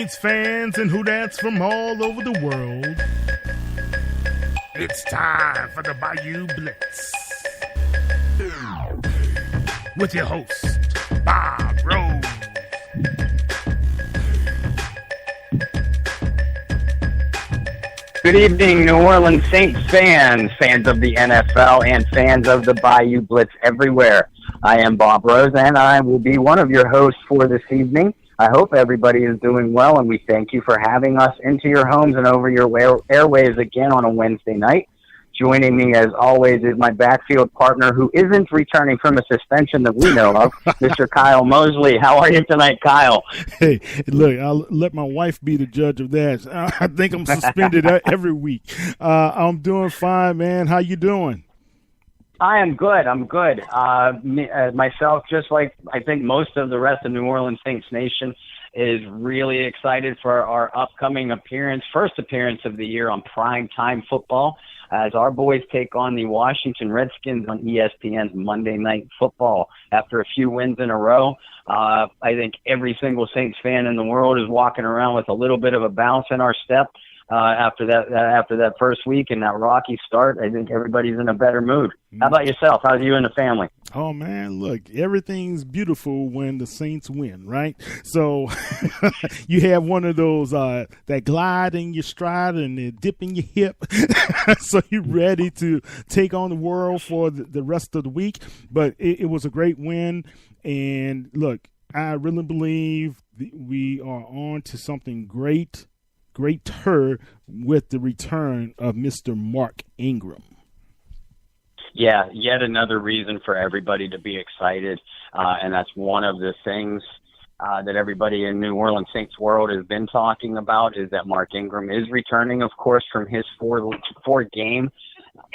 Saints fans and who-dats from all over the world. It's time for the Bayou Blitz. With your host, Bob Rose. Good evening, New Orleans Saints fans, fans of the NFL, and fans of the Bayou Blitz everywhere. I am Bob Rose, and I will be one of your hosts for this evening. I hope everybody is doing well, and we thank you for having us into your homes and over your airwaves again on a Wednesday night. Joining me, as always, is my backfield partner who isn't returning from a suspension that we know of, Mr. Kyle Mosley. How are you tonight, Kyle? Hey, look, I'll let my wife be the judge of that. I think I'm suspended every week. I'm doing fine, man. How you doing? I am good. I'm good. Myself, just like I think most of the rest of New Orleans Saints Nation, is really excited for our upcoming first appearance of the year on primetime football, as our boys take on the Washington Redskins on ESPN's Monday Night Football. After a few wins in a row, I think every single Saints fan in the world is walking around with a little bit of a bounce in our step. After that first week and that rocky start, I think everybody's in a better mood. How about yourself? How's you and the family? Oh, man, look, everything's beautiful when the Saints win, right? So you have one of those that glide in your stride and the dip in your hip. So you're ready to take on the world for the rest of the week. But it was a great win. And, look, I really believe we are on to something greater with the return of Mr. Mark Ingram. Yeah, yet another reason for everybody to be excited, and that's one of the things that everybody in New Orleans Saints world has been talking about, is that Mark Ingram is returning, of course, from his four-game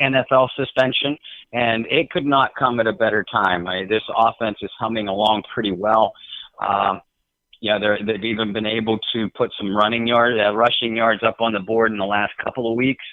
NFL suspension, and it could not come at a better time. This offense is humming along pretty well. They've even been able to put some rushing yards up on the board in the last couple of weeks.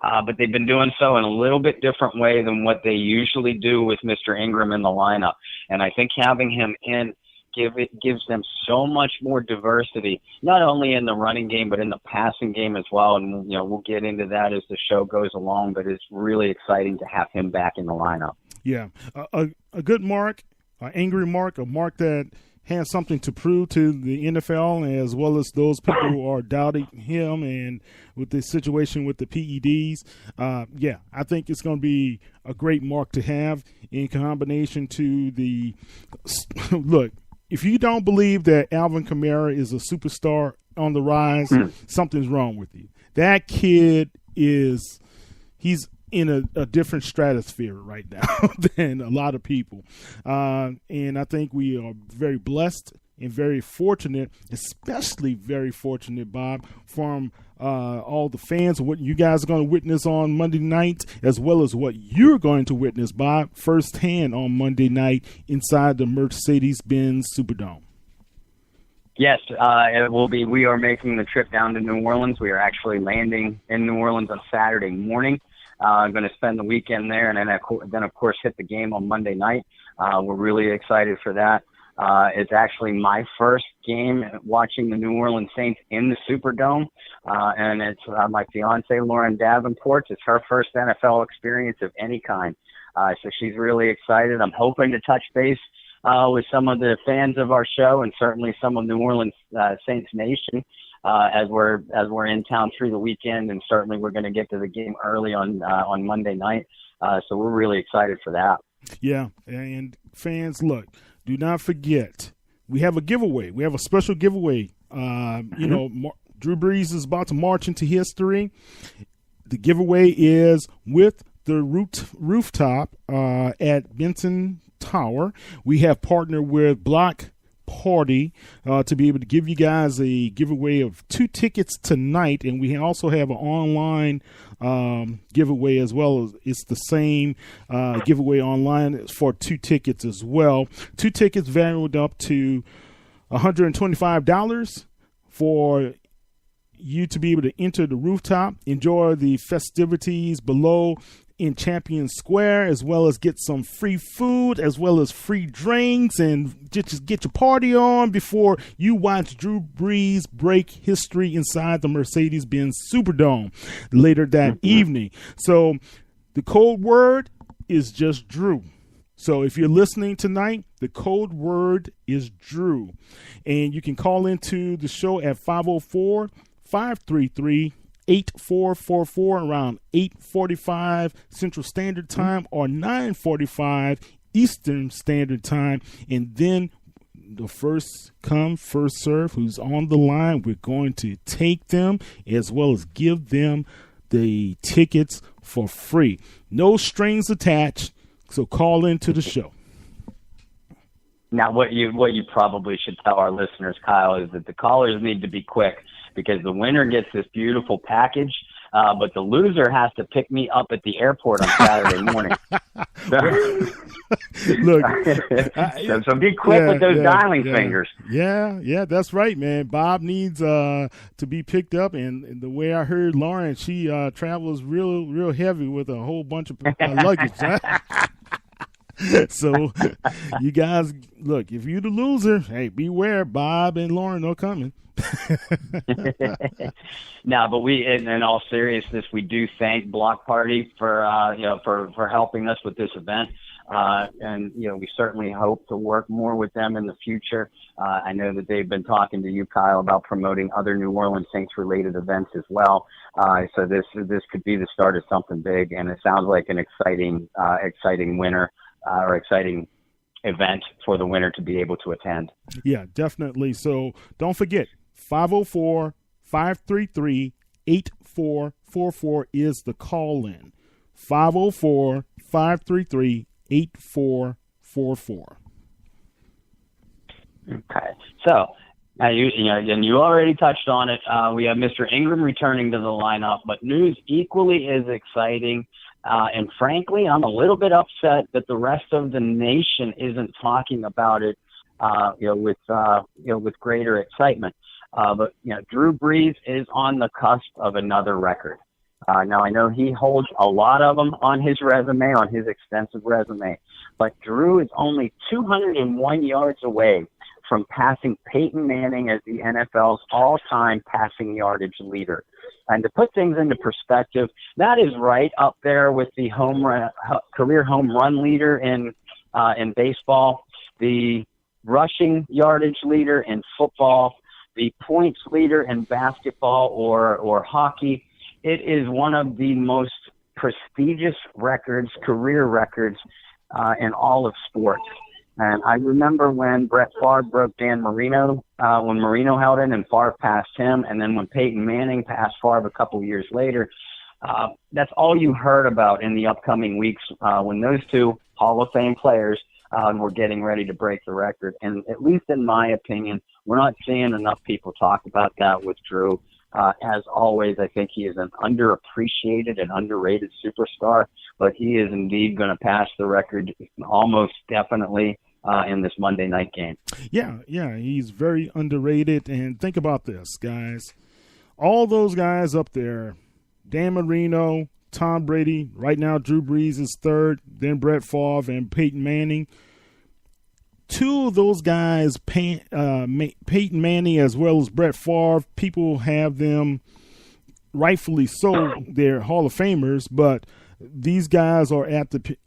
But they've been doing so in a little bit different way than what they usually do with Mr. Ingram in the lineup. And I think having him in gives them so much more diversity, not only in the running game, but in the passing game as well. And, we'll get into that as the show goes along, but it's really exciting to have him back in the lineup. Yeah, a good Mark, an angry Mark, a Mark that has something to prove to the NFL, as well as those people who are doubting him, and with the situation with the PEDs. I think it's going to be a great Mark to have in combination to the – look, if you don't believe that Alvin Kamara is a superstar on the rise, something's wrong with you. That kid he's in a different stratosphere right now than a lot of people. And I think we are very blessed and very fortunate, especially very fortunate, Bob, from all the fans of what you guys are going to witness on Monday night, as well as what you're going to witness, Bob, firsthand on Monday night inside the Mercedes-Benz Superdome. Yes, it will be. We are making the trip down to New Orleans. We are actually landing in New Orleans on Saturday morning. I'm going to spend the weekend there, and then of course hit the game on Monday night. We're really excited for that. It's actually my first game watching the New Orleans Saints in the Superdome, and it's my fiance Lauren Davenport. It's her first NFL experience of any kind, so she's really excited. I'm hoping to touch base with some of the fans of our show, and certainly some of New Orleans Saints Nation. As we're in town through the weekend, and certainly we're going to get to the game early on Monday night. So we're really excited for that. Yeah, and fans, look, do not forget, we have a giveaway. We have a special giveaway. Drew Brees is about to march into history. The giveaway is with the rooftop at Benson Tower. We have partnered with Block Party to be able to give you guys a giveaway of 2 tickets tonight, and we also have an online giveaway as well. It's the same giveaway online for 2 tickets as well. 2 tickets valued up to $125 for you to be able to enter the rooftop, enjoy the festivities below in Champion Square, as well as get some free food, as well as free drinks, and just get your party on before you watch Drew Brees break history inside the Mercedes-Benz Superdome later that evening. So the code word is just Drew. So if you're listening tonight, the code word is Drew. And you can call into the show at 504-533-8444 around 8:45 Central Standard Time or 9:45 Eastern Standard Time. And then the first come, first serve who's on the line, we're going to take them as well as give them the tickets for free. No strings attached. So call into the show. Now, what you probably should tell our listeners, Kyle, is that the callers need to be quick because the winner gets this beautiful package, but the loser has to pick me up at the airport on Saturday morning. Look, so be quick with those dialing fingers. Yeah, that's right, man. Bob needs to be picked up, and the way I heard Lauren, she travels real heavy with a whole bunch of luggage. So you guys, look, if you're the loser, hey, beware, Bob and Lauren are coming. No, but in all seriousness, we do thank Block Party for helping us with this event. And we certainly hope to work more with them in the future. I know that they've been talking to you, Kyle, about promoting other New Orleans Saints related events as well. So this could be the start of something big, and it sounds like an exciting winner or exciting event for the winner to be able to attend. Yeah, definitely. So don't forget, 504-533-8444 is the call-in. 504-533-8444. Okay. So, and you already touched on it. We have Mr. Ingram returning to the lineup, but news equally as exciting. And frankly, I'm a little bit upset that the rest of the nation isn't talking about it, with greater excitement. But Drew Brees is on the cusp of another record. Now I know he holds a lot of them on his resume, on his extensive resume, but Drew is only 201 yards away from passing Peyton Manning as the NFL's all-time passing yardage leader. And to put things into perspective, that is right up there with the career home run leader in baseball, the rushing yardage leader in football, the points leader in basketball or hockey. It is one of the most prestigious records, career records, in all of sports. And I remember when Brett Favre broke Dan Marino, when Marino held it and Favre passed him, and then when Peyton Manning passed Favre a couple years later. That's all you heard about in the upcoming weeks when those two Hall of Fame players were getting ready to break the record. And at least in my opinion, we're not seeing enough people talk about that with Drew. As always, I think he is an underappreciated and underrated superstar, but he is indeed going to pass the record almost definitely in this Monday night game. Yeah, he's very underrated. And think about this, guys. All those guys up there, Dan Marino, Tom Brady, right now Drew Brees is third, then Brett Favre and Peyton Manning. Two of those guys, Peyton Manning as well as Brett Favre, people have them rightfully so. They're Hall of Famers, but these guys are at the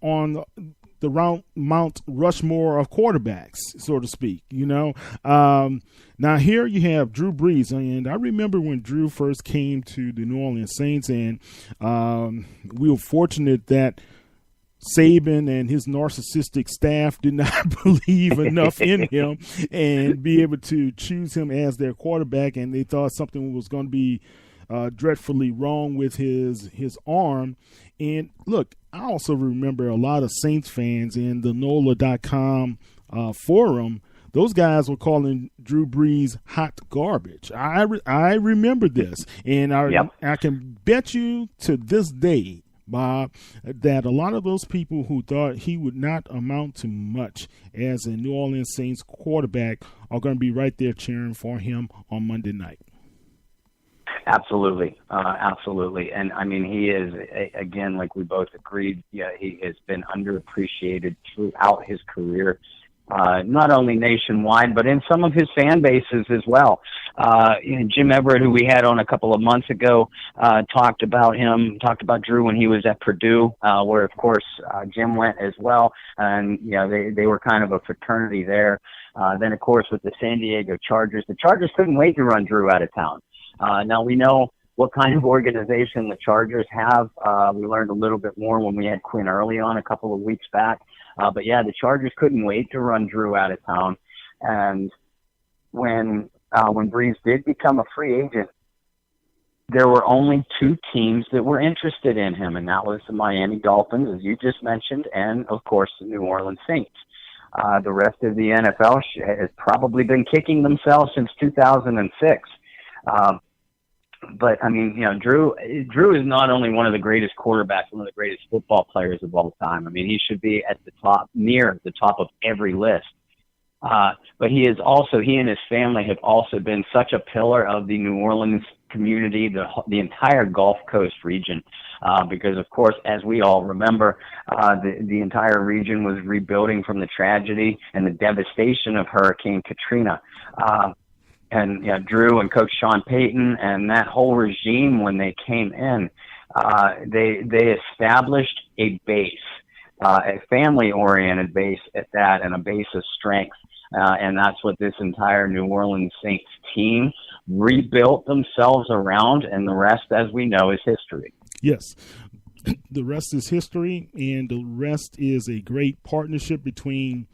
on the Mount Rushmore of quarterbacks, so to speak. Now here you have Drew Brees, and I remember when Drew first came to the New Orleans Saints, and we were fortunate that Saban and his narcissistic staff did not believe enough in him and be able to choose him as their quarterback, and they thought something was going to be dreadfully wrong with his arm. And look, I also remember a lot of Saints fans in the NOLA.com forum. Those guys were calling Drew Brees hot garbage. I remember this, and I can bet you to this day, Bob, that a lot of those people who thought he would not amount to much as a New Orleans Saints quarterback are going to be right there cheering for him on Monday night. Absolutely. Absolutely. And I mean, he is, again, like we both agreed, yeah, he has been underappreciated throughout his career, not only nationwide, but in some of his fan bases as well. Jim Everett, who we had on a couple of months ago, talked about Drew when he was at Purdue, where of course, Jim went as well. And, they were kind of a fraternity there. Then of course with the San Diego Chargers, the Chargers couldn't wait to run Drew out of town. Now we know what kind of organization the Chargers have. We learned a little bit more when we had Quinn Early on a couple of weeks back. But yeah, the Chargers couldn't wait to run Drew out of town. And when Brees did become a free agent, there were only two teams that were interested in him, and that was the Miami Dolphins, as you just mentioned, and of course the New Orleans Saints. The rest of the NFL has probably been kicking themselves since 2006. But I mean, Drew is not only one of the greatest quarterbacks, one of the greatest football players of all time. I mean, he should be at the top, near the top of every list. But he and his family have also been such a pillar of the New Orleans community, the entire Gulf Coast region, because of course, as we all remember, the entire region was rebuilding from the tragedy and the devastation of Hurricane Katrina. And Drew and Coach Sean Payton and that whole regime, when they came in, they established a base, a family-oriented base at that, and a base of strength. And that's what this entire New Orleans Saints team rebuilt themselves around, and the rest, as we know, is history. Yes. The rest is history, and the rest is a great partnership between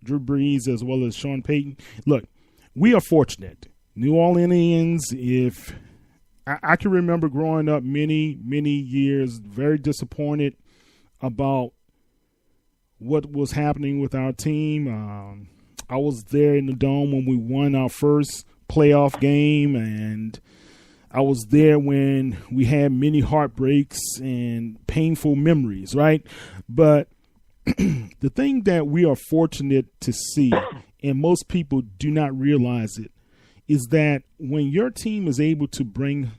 Drew Brees as well as Sean Payton. Look, we are fortunate. New Orleanians, if I can remember growing up many, many years, very disappointed about what was happening with our team. I was there in the Dome when we won our first playoff game, and I was there when we had many heartbreaks and painful memories, right? But the thing that we are fortunate to see, and most people do not realize it, is that when your team is able to bring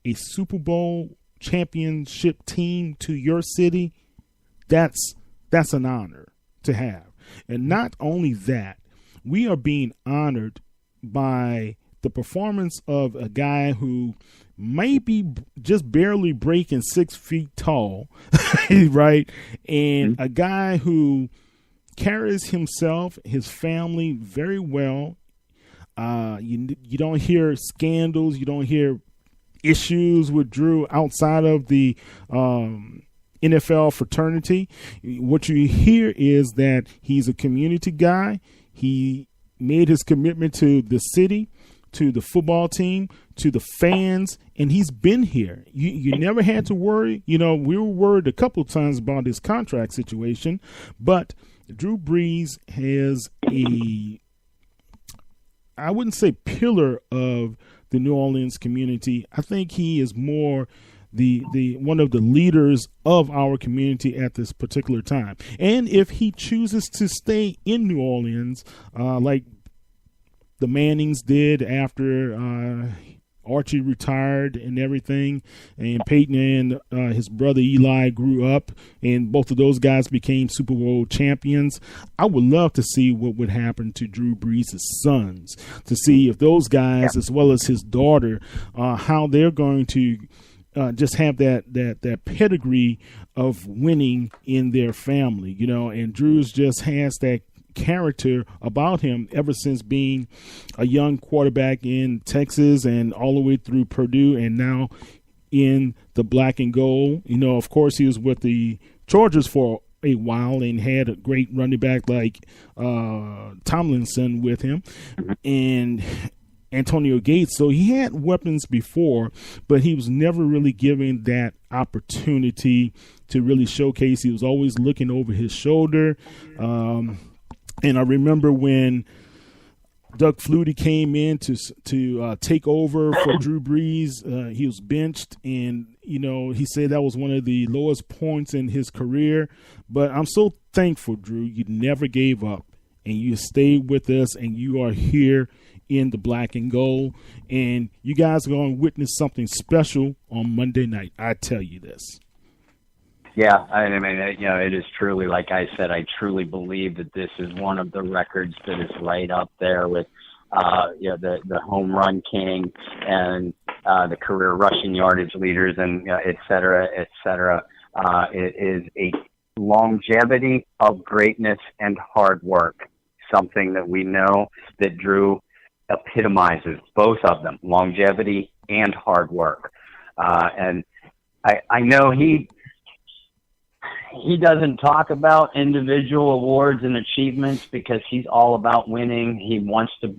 a Super Bowl championship team to your city, that's an honor to have. And not only that, we are being honored by the performance of a guy who may be just barely breaking 6 feet tall, right? And a guy who carries himself, his family very well. You don't hear scandals. You don't hear issues with Drew outside of the NFL fraternity. What you hear is that he's a community guy. He made his commitment to the city, to the football team, to the fans, and he's been here. You never had to worry. We were worried a couple of times about his contract situation, but Drew Brees has I wouldn't say pillar of the New Orleans community. I think he is more the one of the leaders of our community at this particular time. And if he chooses to stay in New Orleans, like the Mannings did after Archie retired and everything, and Peyton and his brother Eli grew up, and both of those guys became Super Bowl champions, I would love to see what would happen to Drew Brees' sons, to see if those guys, as well as his daughter, how they're going to just have that pedigree of winning in their family, and Drew's just has that character about him ever since being a young quarterback in Texas and all the way through Purdue, and now in the black and gold. Of course, he was with the Chargers for a while and had a great running back like Tomlinson with him and Antonio Gates. So he had weapons before, but he was never really given that opportunity to really showcase. He was always looking over his shoulder. And I remember when Doug Flutie came in to take over for Drew Brees, he was benched, and he said that was one of the lowest points in his career. But I'm so thankful, Drew. You never gave up, and you stayed with us, and you are here in the black and gold. And you guys are going to witness something special on Monday night. I tell you this. Yeah, I mean, it is truly, like I said, I truly believe that this is one of the records that is right up there with, the home run king and the career rushing yardage leaders and et cetera, et cetera. It is a longevity of greatness and hard work, something that we know that Drew epitomizes, both of them, longevity and hard work. And I know he doesn't talk about individual awards and achievements because he's all about winning. He wants to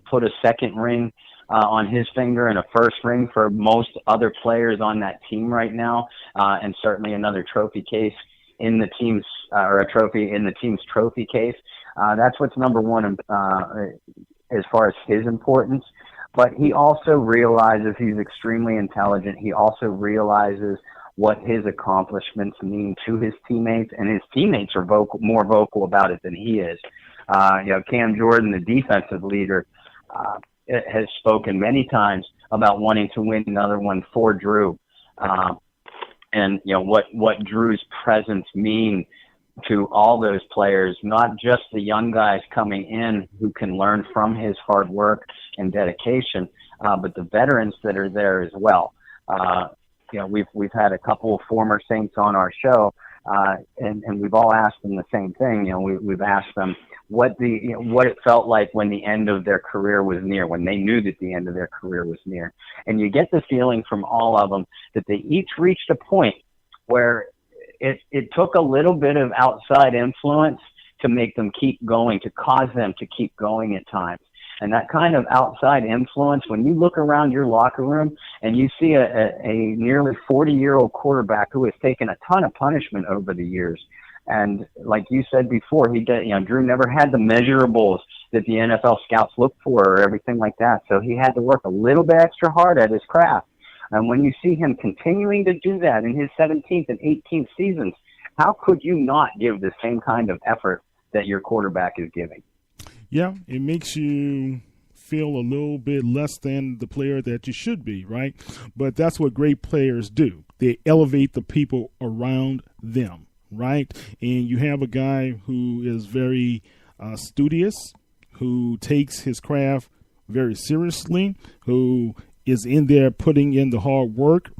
put a second ring on his finger and a first ring for most other players on that team right now, and certainly another trophy case in the team's or a trophy in the team's trophy case. That's what's number one as far as his importance. But he also realizes he's extremely intelligent. He also realizes what his accomplishments mean to his teammates, and his teammates are more vocal about it than he is. Cam Jordan, the defensive leader, has spoken many times about wanting to win another one for Drew. And what Drew's presence mean to all those players, not just the young guys coming in who can learn from his hard work and dedication, but the veterans that are there as well. We've had a couple of former Saints on our show, and we've all asked them the same thing. We've asked them what it felt like when the end of their career was near, when they knew that the end of their career was near. And you get the feeling from all of them that they each reached a point where it took a little bit of outside influence to make them keep going, to cause them to keep going at times. And that kind of outside influence, when you look around your locker room and you see a nearly 40-year-old quarterback who has taken a ton of punishment over the years, and like you said before, Drew never had the measurables that the NFL scouts look for or everything like that. So he had to work a little bit extra hard at his craft. And when you see him continuing to do that in his 17th and 18th seasons, how could you not give the same kind of effort that your quarterback is giving? Yeah, it makes you feel a little bit less than the player that you should be, right? But that's what great players do. They elevate the people around them, right? And you have a guy who is very studious, who takes his craft very seriously, who is in there putting in the hard work,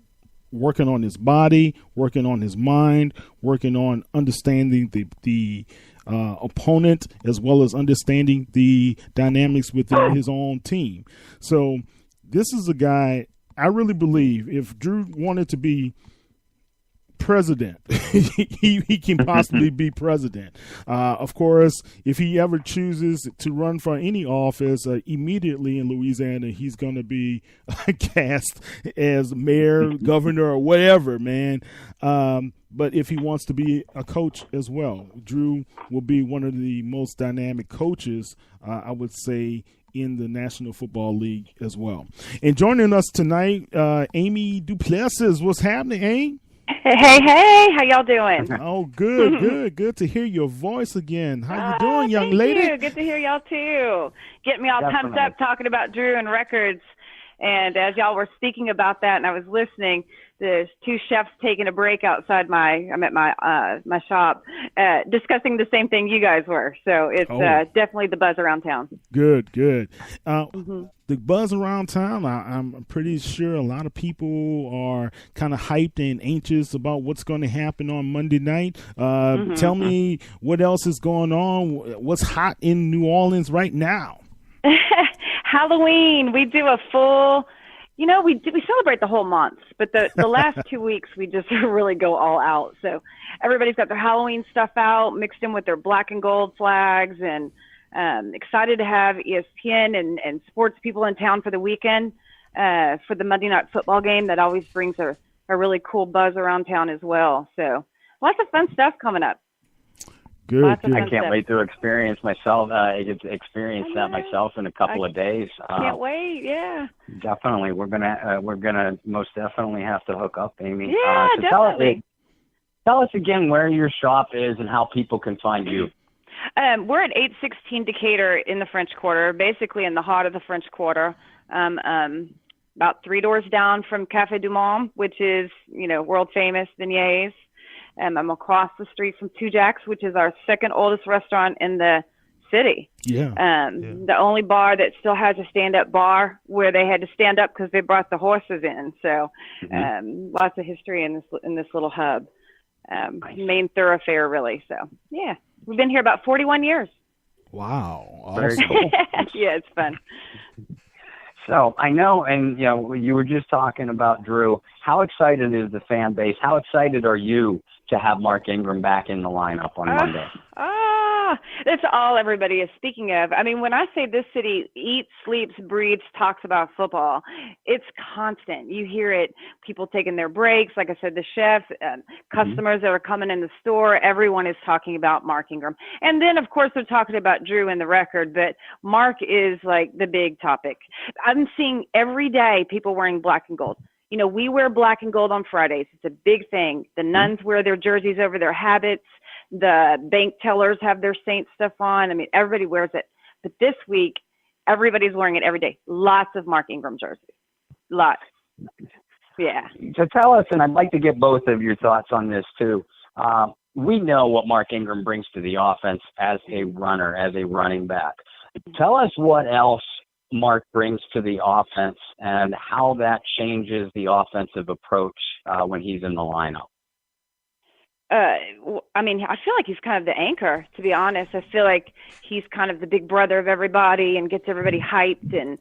working on his body, working on his mind, working on understanding the opponent, as well as understanding the dynamics within his own team. So this is a guy, I really believe if Drew wanted to be president, he can possibly be president. Of course, if he ever chooses to run for any office, immediately in Louisiana, he's going to be cast as mayor, governor, or whatever, man. But if he wants to be a coach as well, Drew will be one of the most dynamic coaches, I would say, in the National Football League as well. And joining us tonight, Amy Duplessis. What's happening, Amy? Hey, how y'all doing? Oh, good to hear your voice again. How you doing, young lady? Thank you. Good to hear y'all too. Getting me all pumped up talking about Drew and records. And as y'all were speaking about that, and I was listening, there's two chefs taking a break outside I'm at my shop, discussing the same thing you guys were. So it's definitely the buzz around town. Good. The buzz around town, I'm pretty sure a lot of people are kind of hyped and anxious about what's going to happen on Monday night. Tell me what else is going on. What's hot in New Orleans right now? Halloween. We do a full, we celebrate the whole month, but the last 2 weeks we just really go all out. So everybody's got their Halloween stuff out, mixed in with their black and gold flags, and excited to have ESPN and sports people in town for the weekend for the Monday Night Football game. That always brings a really cool buzz around town as well. So lots of fun stuff coming up. Good. I can't wait to experience myself. I get to experience that myself in a couple of days. Can't wait. Yeah. Definitely, we're gonna most definitely have to hook up, Amy. Yeah, so definitely. Tell us again where your shop is and how people can find you. We're at 816 Decatur in the French Quarter, basically in the heart of the French Quarter. About 3 doors down from Café du Monde, which is, world famous beignets. I'm across the street from Two Jacks, which is our second oldest restaurant in the city. The only bar that still has a stand-up bar where they had to stand up because they brought the horses in. So lots of history in this little hub. Main thoroughfare, really. So, yeah, we've been here about 41 years. Wow. Awesome. Very cool. Yeah, it's fun. So I know, and you were just talking about Drew. How excited is the fan base? How excited are you to have Mark Ingram back in the lineup on Monday? That's all everybody is speaking of. I mean, when I say this city eats, sleeps, breathes, talks about football, it's constant. You hear it, people taking their breaks. Like I said, the chefs, customers that are coming in the store, everyone is talking about Mark Ingram. And then, of course, they're talking about Drew and the record, but Mark is like the big topic. I'm seeing every day people wearing black and gold. We wear black and gold on Fridays. It's a big thing. The nuns wear their jerseys over their habits. The bank tellers have their Saints stuff on. I mean, everybody wears it. But this week, everybody's wearing it every day. Lots of Mark Ingram jerseys. Lots. Yeah. So tell us, and I'd like to get both of your thoughts on this too. We know what Mark Ingram brings to the offense as a runner, as a running back. Tell us what else Mark brings to the offense and how that changes the offensive approach when he's in the lineup. I mean, I feel like he's kind of the anchor, to be honest. I feel like he's kind of the big brother of everybody and gets everybody hyped. And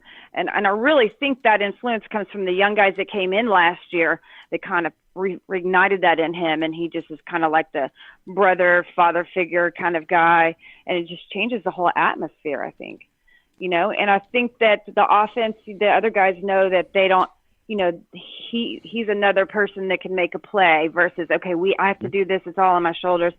I really think that influence comes from the young guys that came in last year that kind of reignited that in him. And he just is kind of like the brother, father figure kind of guy. And it just changes the whole atmosphere, I think. And I think that the offense, the other guys know that they don't, he's another person that can make a play versus, okay, I have to do this. It's all on my shoulders,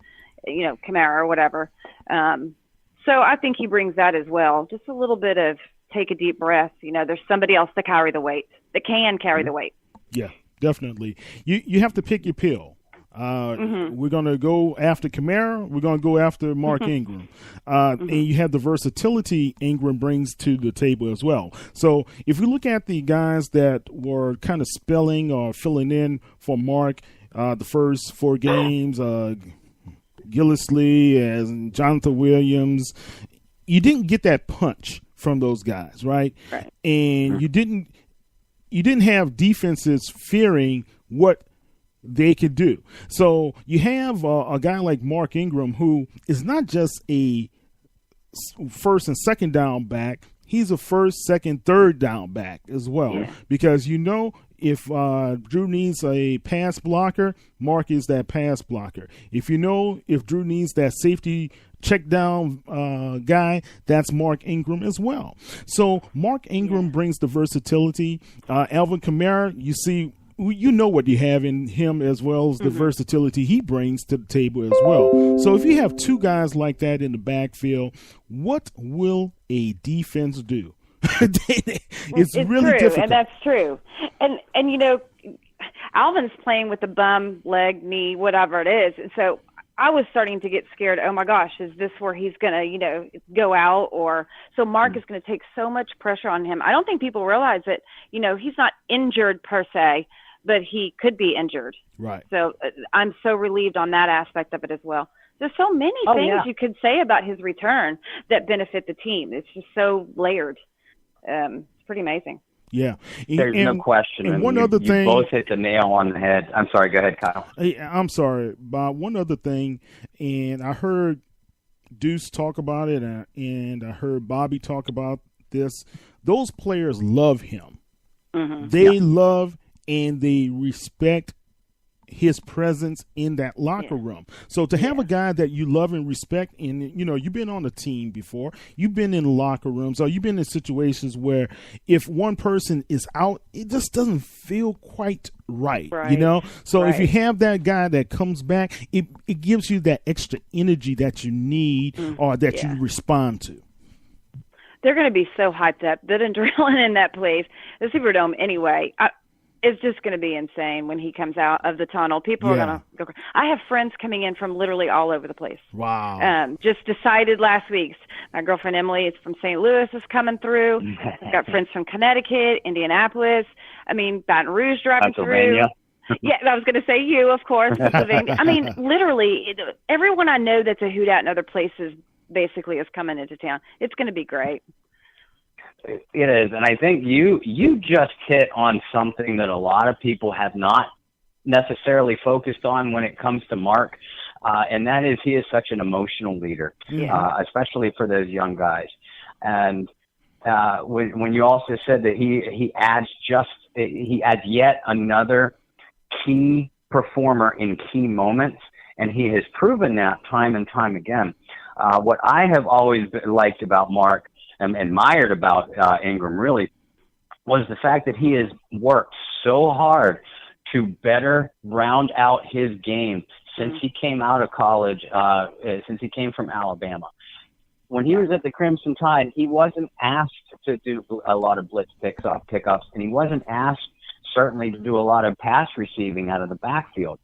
Kamara or whatever. So I think he brings that as well. Just a little bit of take a deep breath. There's somebody else to carry the weight, that can carry the weight. Yeah, definitely. You have to pick your pill. We're going to go after Kamara. We're going to go after Mark Ingram. And you have the versatility Ingram brings to the table as well. So if we look at the guys that were kind of spelling or filling in for Mark the first 4 games, Gillisley and Jonathan Williams, you didn't get that punch from those guys, right? And you didn't have defenses fearing what they could do. So you have a guy like Mark Ingram, who is not just a first and second down back. He's a first, second, third down back as well. Because if Drew needs a pass blocker, Mark is that pass blocker. If Drew needs that safety check down guy, that's Mark Ingram as well. So Mark Ingram brings the versatility. Alvin Kamara, you see, what you have in him as well as the versatility he brings to the table as well. So if you have 2 guys like that in the backfield, what will a defense do? it's really true, difficult. And that's true. And Alvin's playing with a bum, leg, knee, whatever it is. And so I was starting to get scared. Oh my gosh, is this where he's going to, go out? Or so Mark is going to take so much pressure on him. I don't think people realize that, he's not injured per se, but he could be injured. Right. So I'm so relieved on that aspect of it as well. There's so many things you could say about his return that benefit the team. It's just so layered. It's pretty amazing. Yeah. There's no question. And one other thing. You both hit the nail on the head. I'm sorry. Go ahead, Kyle. I'm sorry, Bob. One other thing, and I heard Deuce talk about it, and I heard Bobby talk about this. Those players love him. They love and they respect his presence in that locker room. So to have a guy that you love and respect, and you've been on a team before, you've been in locker rooms, or you've been in situations where if one person is out, it just doesn't feel quite right. So if you have that guy that comes back, it gives you that extra energy that you need or that you respond to. They're going to be so hyped up. That adrenaline in that place, the Superdome anyway. It's just going to be insane when he comes out of the tunnel. People are going to go. I have friends coming in from literally all over the place. Wow. Just decided last week. My girlfriend Emily is from St. Louis, is coming through. I've got friends from Connecticut, Indianapolis. I mean, Baton Rouge driving through. Yeah, I was going to say you, of course, Pennsylvania. I mean, literally, everyone I know that's a hoot out in other places basically is coming into town. It's going to be great. It is, and I think you just hit on something that a lot of people have not necessarily focused on when it comes to Mark, and that is he is such an emotional leader, especially for those young guys. And when you also said that he adds yet another key performer in key moments, and he has proven that time and time again. What I have always liked about Mark and admired about Ingram really was the fact that he has worked so hard to better round out his game since he came out of college, since he came from Alabama. When he was at the Crimson Tide, he wasn't asked to do a lot of blitz pickups, and he wasn't asked certainly to do a lot of pass receiving out of the backfield.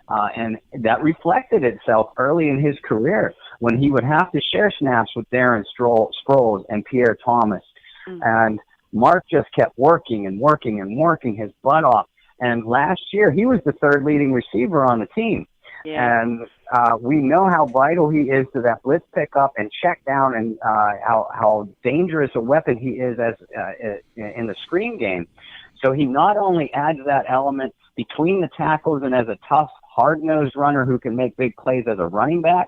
And that reflected itself early in his career when he would have to share snaps with Darren Sproles and Pierre Thomas. And Mark just kept working and working and working his butt off. And last year, he was the third leading receiver on the team. Yeah. And we know how vital he is to that blitz pickup and check down, and how dangerous a weapon he is as in the screen game. So he not only adds that element between the tackles and as a tough, hard-nosed runner who can make big plays as a running back,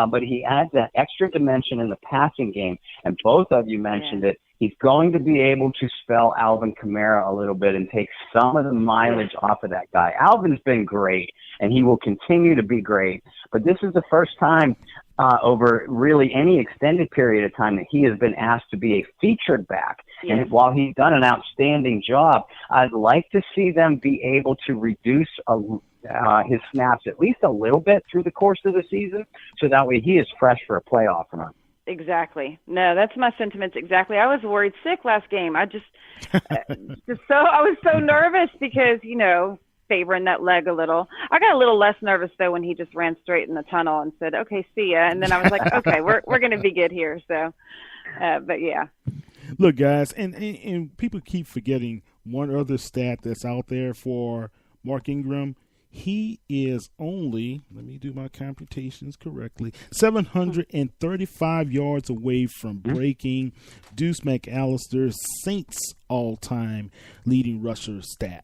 but he adds that extra dimension in the passing game. And both of you mentioned it. He's going to be able to spell Alvin Kamara a little bit and take some of the mileage off of that guy. Alvin's been great, and he will continue to be great. But this is the first time over really any extended period of time that he has been asked to be a featured back. Yes. And while he's done an outstanding job, I'd like to see them be able to reduce his snaps at least a little bit through the course of the season, so that way he is fresh for a playoff run. Exactly. No, that's my sentiments exactly. I was worried sick last game. I was so nervous because, favoring that leg a little. I got a little less nervous though when he just ran straight in the tunnel and said, "Okay, see ya." And then I was like, "Okay, we're going to be good here." So, but yeah. Look, guys, and people keep forgetting one other stat that's out there for Mark Ingram. He is only, let me do my computations correctly, 735 yards away from breaking Deuce McAllister's Saints all-time leading rusher stat.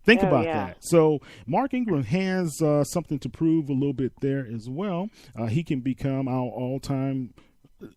Think about that. So Mark Ingram has something to prove a little bit there as well. He can become our all-time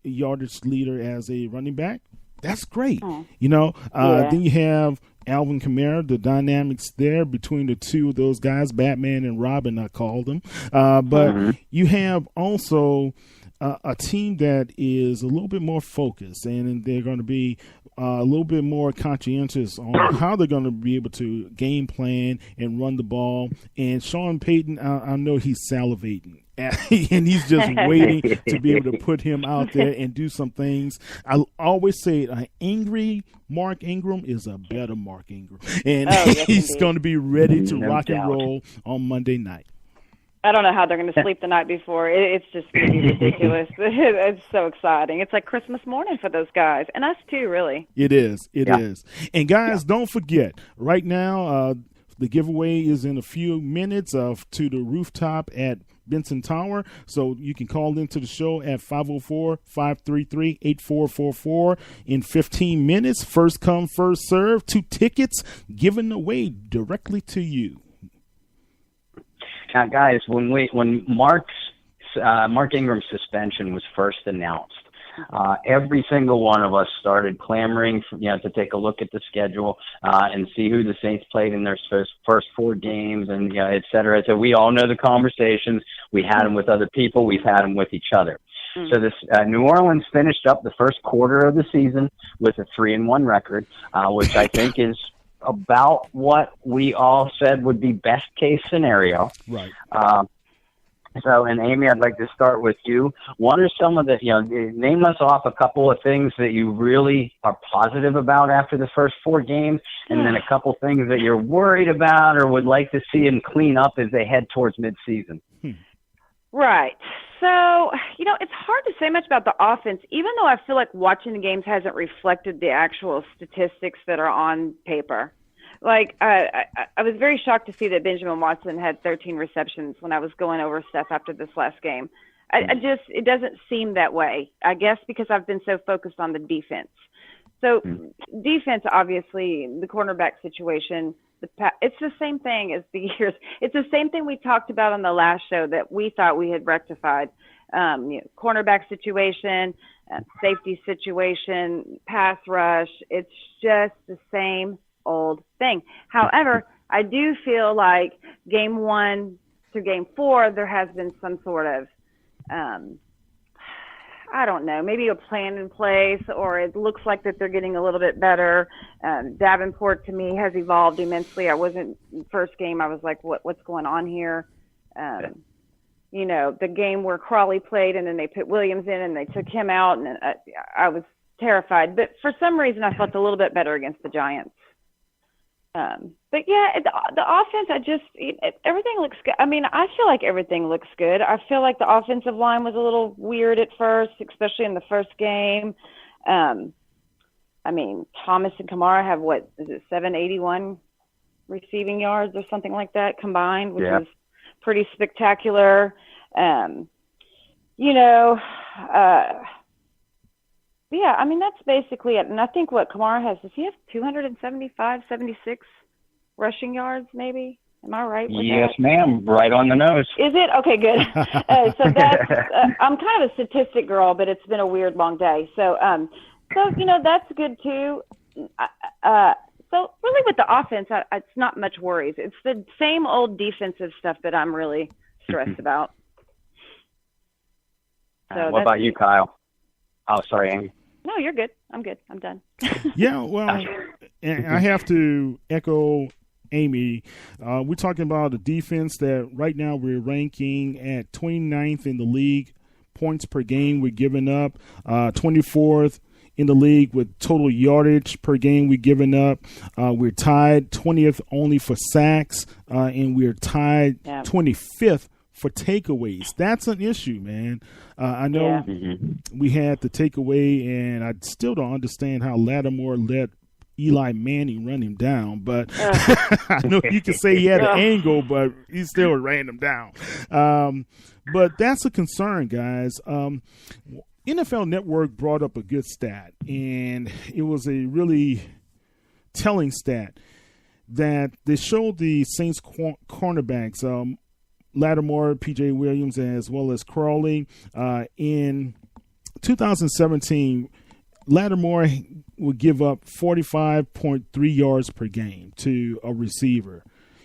yardage leader as a running back. That's great. Then you have Alvin Kamara, the dynamics there between the two of those guys, Batman and Robin, I called them. But you have also a team that is a little bit more focused, and they're going to be a little bit more conscientious on how they're going to be able to game plan and run the ball. And Sean Payton, I know he's salivating. And he's just waiting to be able to put him out there and do some things. I always say an angry Mark Ingram is a better Mark Ingram. And he's going to be ready to rock and roll on Monday night. I don't know how they're going to sleep the night before. It's just going to be ridiculous. It's so exciting. It's like Christmas morning for those guys, and us too, really. It is. It is. And, guys, don't forget, right now the giveaway is in a few minutes to the rooftop at Benson Tower. So you can call into the show at 504-533-8444 in 15 minutes. First come, first serve. 2 tickets given away directly to you. Now, guys, when Mark Ingram's suspension was first announced, every single one of us started clamoring to take a look at the schedule and see who the Saints played in their first 4 games, and et cetera. So we all know the conversations. We had them with other people. We've had them with each other. So this New Orleans finished up the first quarter of the season with a 3-1 record, which I think is about what we all said would be best case scenario. Right. So, and Amy, I'd like to start with you. What are some of the, name us off a couple of things that you really are positive about after the first 4 games, and then a couple things that you're worried about or would like to see them clean up as they head towards midseason. Right. So, it's hard to say much about the offense, even though I feel like watching the games hasn't reflected the actual statistics that are on paper. Like, I was very shocked to see that Benjamin Watson had 13 receptions when I was going over stuff after this last game. It doesn't seem that way, I guess, because I've been so focused on the defense. So defense, obviously, the cornerback situation, it's the same thing as the years. It's the same thing we talked about on the last show that we thought we had rectified. Cornerback situation, safety situation, pass rush. It's just the same old thing. However, I do feel like game 1 through game 4, there has been some sort of, I don't know, maybe a plan in place, or it looks like that they're getting a little bit better. Davenport, to me, has evolved immensely. I wasn't, first game, I was like, what's going on here? The game where Crawley played and then they put Williams in and they took him out, and I was terrified. But for some reason, I felt a little bit better against the Giants. But yeah, the offense, everything looks good. I mean, I feel like everything looks good. I feel like the offensive line was a little weird at first, especially in the first game. Thomas and Kamara have 781 receiving yards or something like that combined, which is pretty spectacular. Yeah, I mean, that's basically it. And I think what Kamara has, does he have 275, 76 rushing yards maybe? Am I right with that? Yes, ma'am. Right on the nose. Is it? Okay, good. So that's, I'm kind of a statistic girl, but it's been a weird long day. So that's good too. So really with the offense, it's not much worries. It's the same old defensive stuff that I'm really stressed about. So what about you, Kyle? Oh, sorry, Amy. No, you're good. I'm good. I'm done. Yeah, well, and I have to echo Amy. We're talking about a defense that right now we're ranking at 29th in the league. Points per game we're giving up. 24th in the league with total yardage per game we're giving up. We're tied 20th only for sacks, and we're tied 25th for takeaways. That's an issue, man. I know we had the takeaway, and I still don't understand how Lattimore let Eli Manning run him down. But I know you can say he had an angle, but he still ran him down. But that's a concern, guys. NFL Network brought up a good stat, and it was a really telling stat that they showed the Saints cornerbacks, Lattimore, P.J. Williams, as well as Crawley. In 2017, Lattimore would give up 45.3 yards per game to a receiver.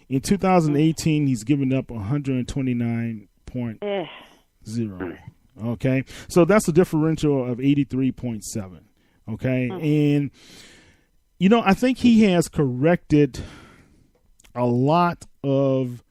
In 2018, he's given up 129.0. Okay, so that's a differential of 83.7. Okay, and I think he has corrected a lot of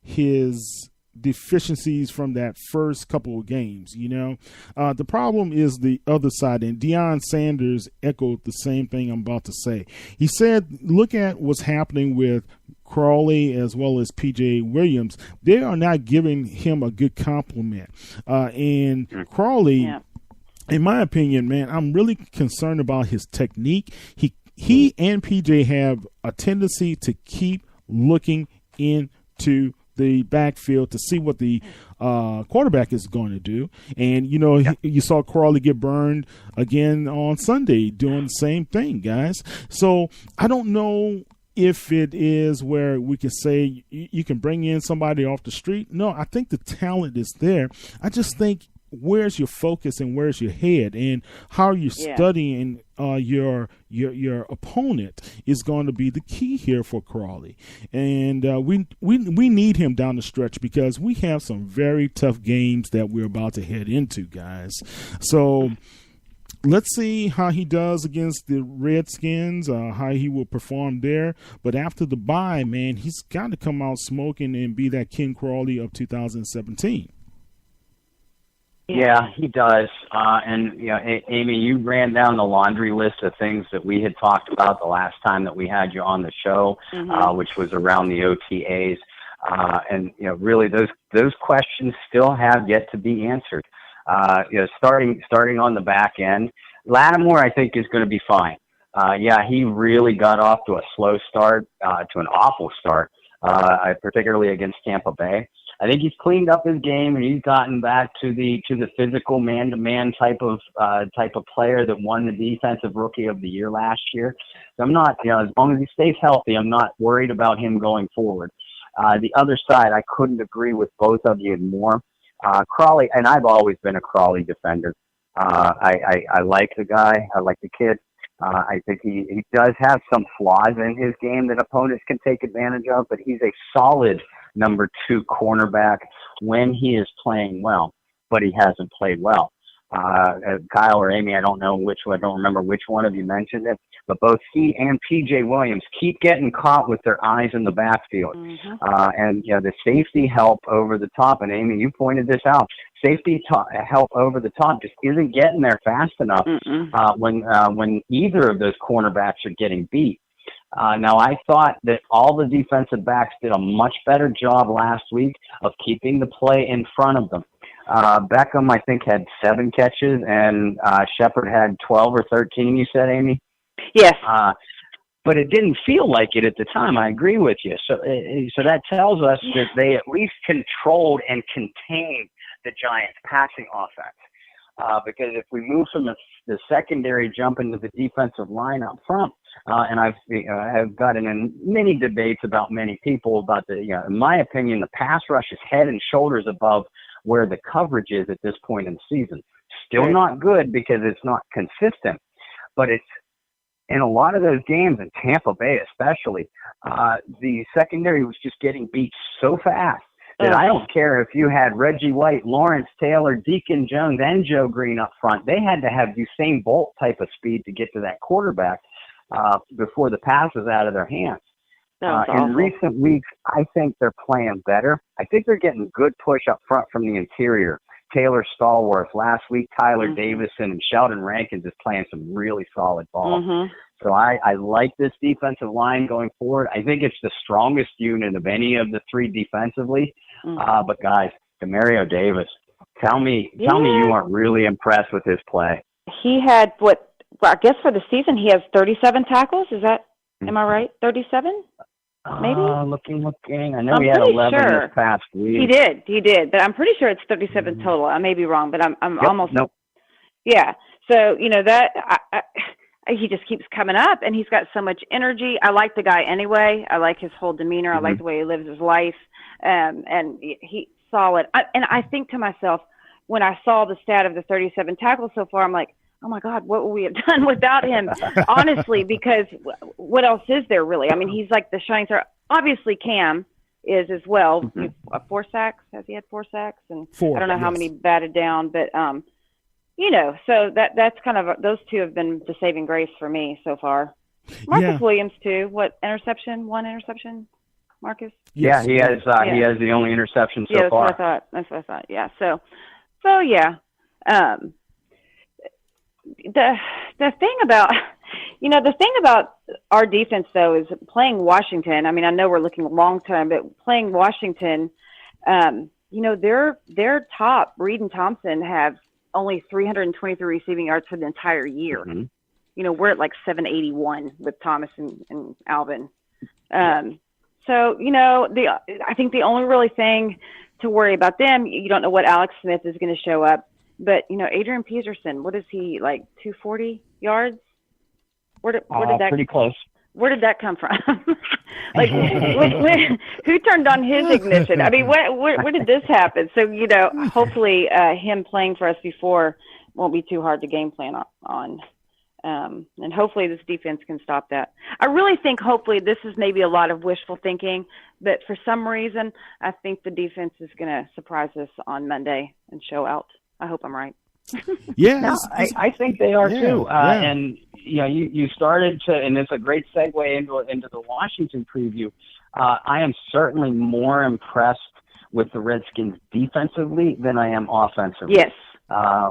his deficiencies from that first couple of games. The problem is the other side, and Deion Sanders echoed the same thing I'm about to say. He said, look at what's happening with Crawley as well as P.J. Williams. They are not giving him a good compliment. And Crawley, in my opinion, man, I'm really concerned about his technique. He and P.J. have a tendency to keep looking into the backfield to see what the quarterback is going to do. And, you saw Crawley get burned again on Sunday doing the same thing, guys. So I don't know if it is where we can say you can bring in somebody off the street. No, I think the talent is there. I just think where's your focus and where's your head, and how you're studying your opponent is going to be the key here for Crawley. And we need him down the stretch because we have some very tough games that we're about to head into, guys. So let's see how he does against the Redskins, how he will perform there. But after the bye, man, he's got to come out smoking and be that Ken Crawley of 2017. Yeah, he does. And, Amy, you ran down the laundry list of things that we had talked about the last time that we had you on the show, which was around the OTAs. And, really those questions still have yet to be answered. Starting on the back end, Lattimore, I think, is going to be fine. He really got off to a slow start, to an awful start, particularly against Tampa Bay. I think he's cleaned up his game and he's gotten back to the physical man-to-man type of player that won the Defensive Rookie of the Year last year. So I'm not, as long as he stays healthy, I'm not worried about him going forward. The other side, I couldn't agree with both of you more. Crawley, and I've always been a Crawley defender. I like the guy. I like the kid. I think he does have some flaws in his game that opponents can take advantage of, but he's a solid number 2 cornerback when he is playing well, but he hasn't played well. Kyle or Amy, I don't remember which one of you mentioned it, but both he and P.J. Williams keep getting caught with their eyes in the backfield. And the safety help over the top, and Amy, you pointed this out, safety help over the top just isn't getting there fast enough when either of those cornerbacks are getting beat. Now, I thought that all the defensive backs did a much better job last week of keeping the play in front of them. Beckham, I think, had 7 catches, and Shepard had 12 or 13, you said, Amy? Yes. But it didn't feel like it at the time. I agree with you. So that tells us that they at least controlled and contained the Giants' passing offense. Because if we move from the secondary jump into the defensive line up front, and I've gotten in many debates about many people about in my opinion, the pass rush is head and shoulders above where the coverage is at this point in the season. Still not good because it's not consistent, but it's in a lot of those games, in Tampa Bay especially, the secondary was just getting beat so fast that I don't care if you had Reggie White, Lawrence Taylor, Deacon Jones, and Joe Green up front. They had to have Usain Bolt type of speed to get to that quarterback before the pass was out of their hands. In recent weeks, I think they're playing better. I think they're getting good push up front from the interior. Taylor Stallworth last week, Tyler Davison, and Sheldon Rankins is playing some really solid ball. So I like this defensive line going forward. I think it's the strongest unit of any of the 3 defensively. But guys, Demario Davis, tell me you aren't really impressed with his play. He had I guess for the season he has 37 tackles. Is that? Am I right? 37? Maybe? Looking. I know he had 11 this past week. He did. But I'm pretty sure it's 37 total. I may be wrong, but I'm almost. Nope. Yeah. So, he just keeps coming up, and he's got so much energy. I like the guy anyway. I like his whole demeanor. I like the way he lives his life. And he's solid. And I think to myself, when I saw the stat of the 37 tackles so far, I'm like, oh my God, what would we have done without him? Honestly, because what else is there really? I mean, he's like the shining star. Obviously, Cam is as well. 4 sacks. Has he had 4 sacks? And 4. I don't know how many batted down, but so that's kind of those 2 have been the saving grace for me so far. Marcus Williams too. What interception? 1 interception. Marcus. Yeah, he has. He has the only interception so far. That's what I thought. Yeah. So yeah. The thing about our defense though is playing Washington. I mean, I know we're looking long term, but playing Washington, their top Reed and Thompson have only 323 receiving yards for the entire year. We're at like 781 with Thomas and Alvin. So I think the only really thing to worry about them, you don't know what Alex Smith is going to show up. But, Adrian Peterson, what is he, like 240 yards? Where did that pretty close. Where did that come from? Like, who turned on his ignition? I mean, where did this happen? So, hopefully him playing for us before won't be too hard to game plan on. And hopefully this defense can stop that. I really think hopefully this is maybe a lot of wishful thinking, but for some reason, I think the defense is going to surprise us on Monday and show out. I hope I'm right. Yeah, I think they are too. And you started to, and it's a great segue into the Washington preview. I am certainly more impressed with the Redskins defensively than I am offensively. Yes.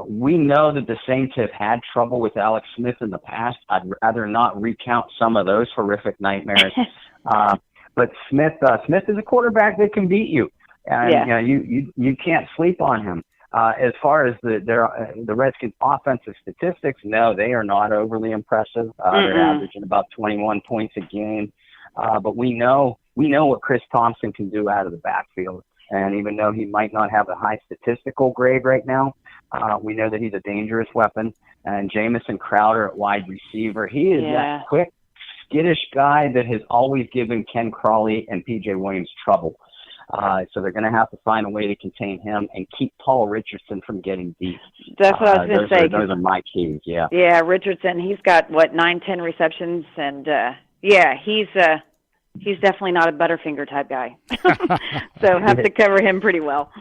We know that the Saints have had trouble with Alex Smith in the past. I'd rather not recount some of those horrific nightmares. But Smith is a quarterback that can beat you, and you can't sleep on him. As far as the Redskins' offensive statistics, no, they are not overly impressive. They're averaging about 21 points a game. But we know what Chris Thompson can do out of the backfield. And even though he might not have a high statistical grade right now, we know that he's a dangerous weapon. And Jamison Crowder at wide receiver, he is that quick, skittish guy that has always given Ken Crawley and P.J. Williams trouble. So they're going to have to find a way to contain him and keep Paul Richardson from getting deep. That's what I was going to say. Those are my keys, yeah. Yeah, Richardson, he's got, 9-10 receptions, and, he's definitely not a Butterfinger type guy. So have to cover him pretty well.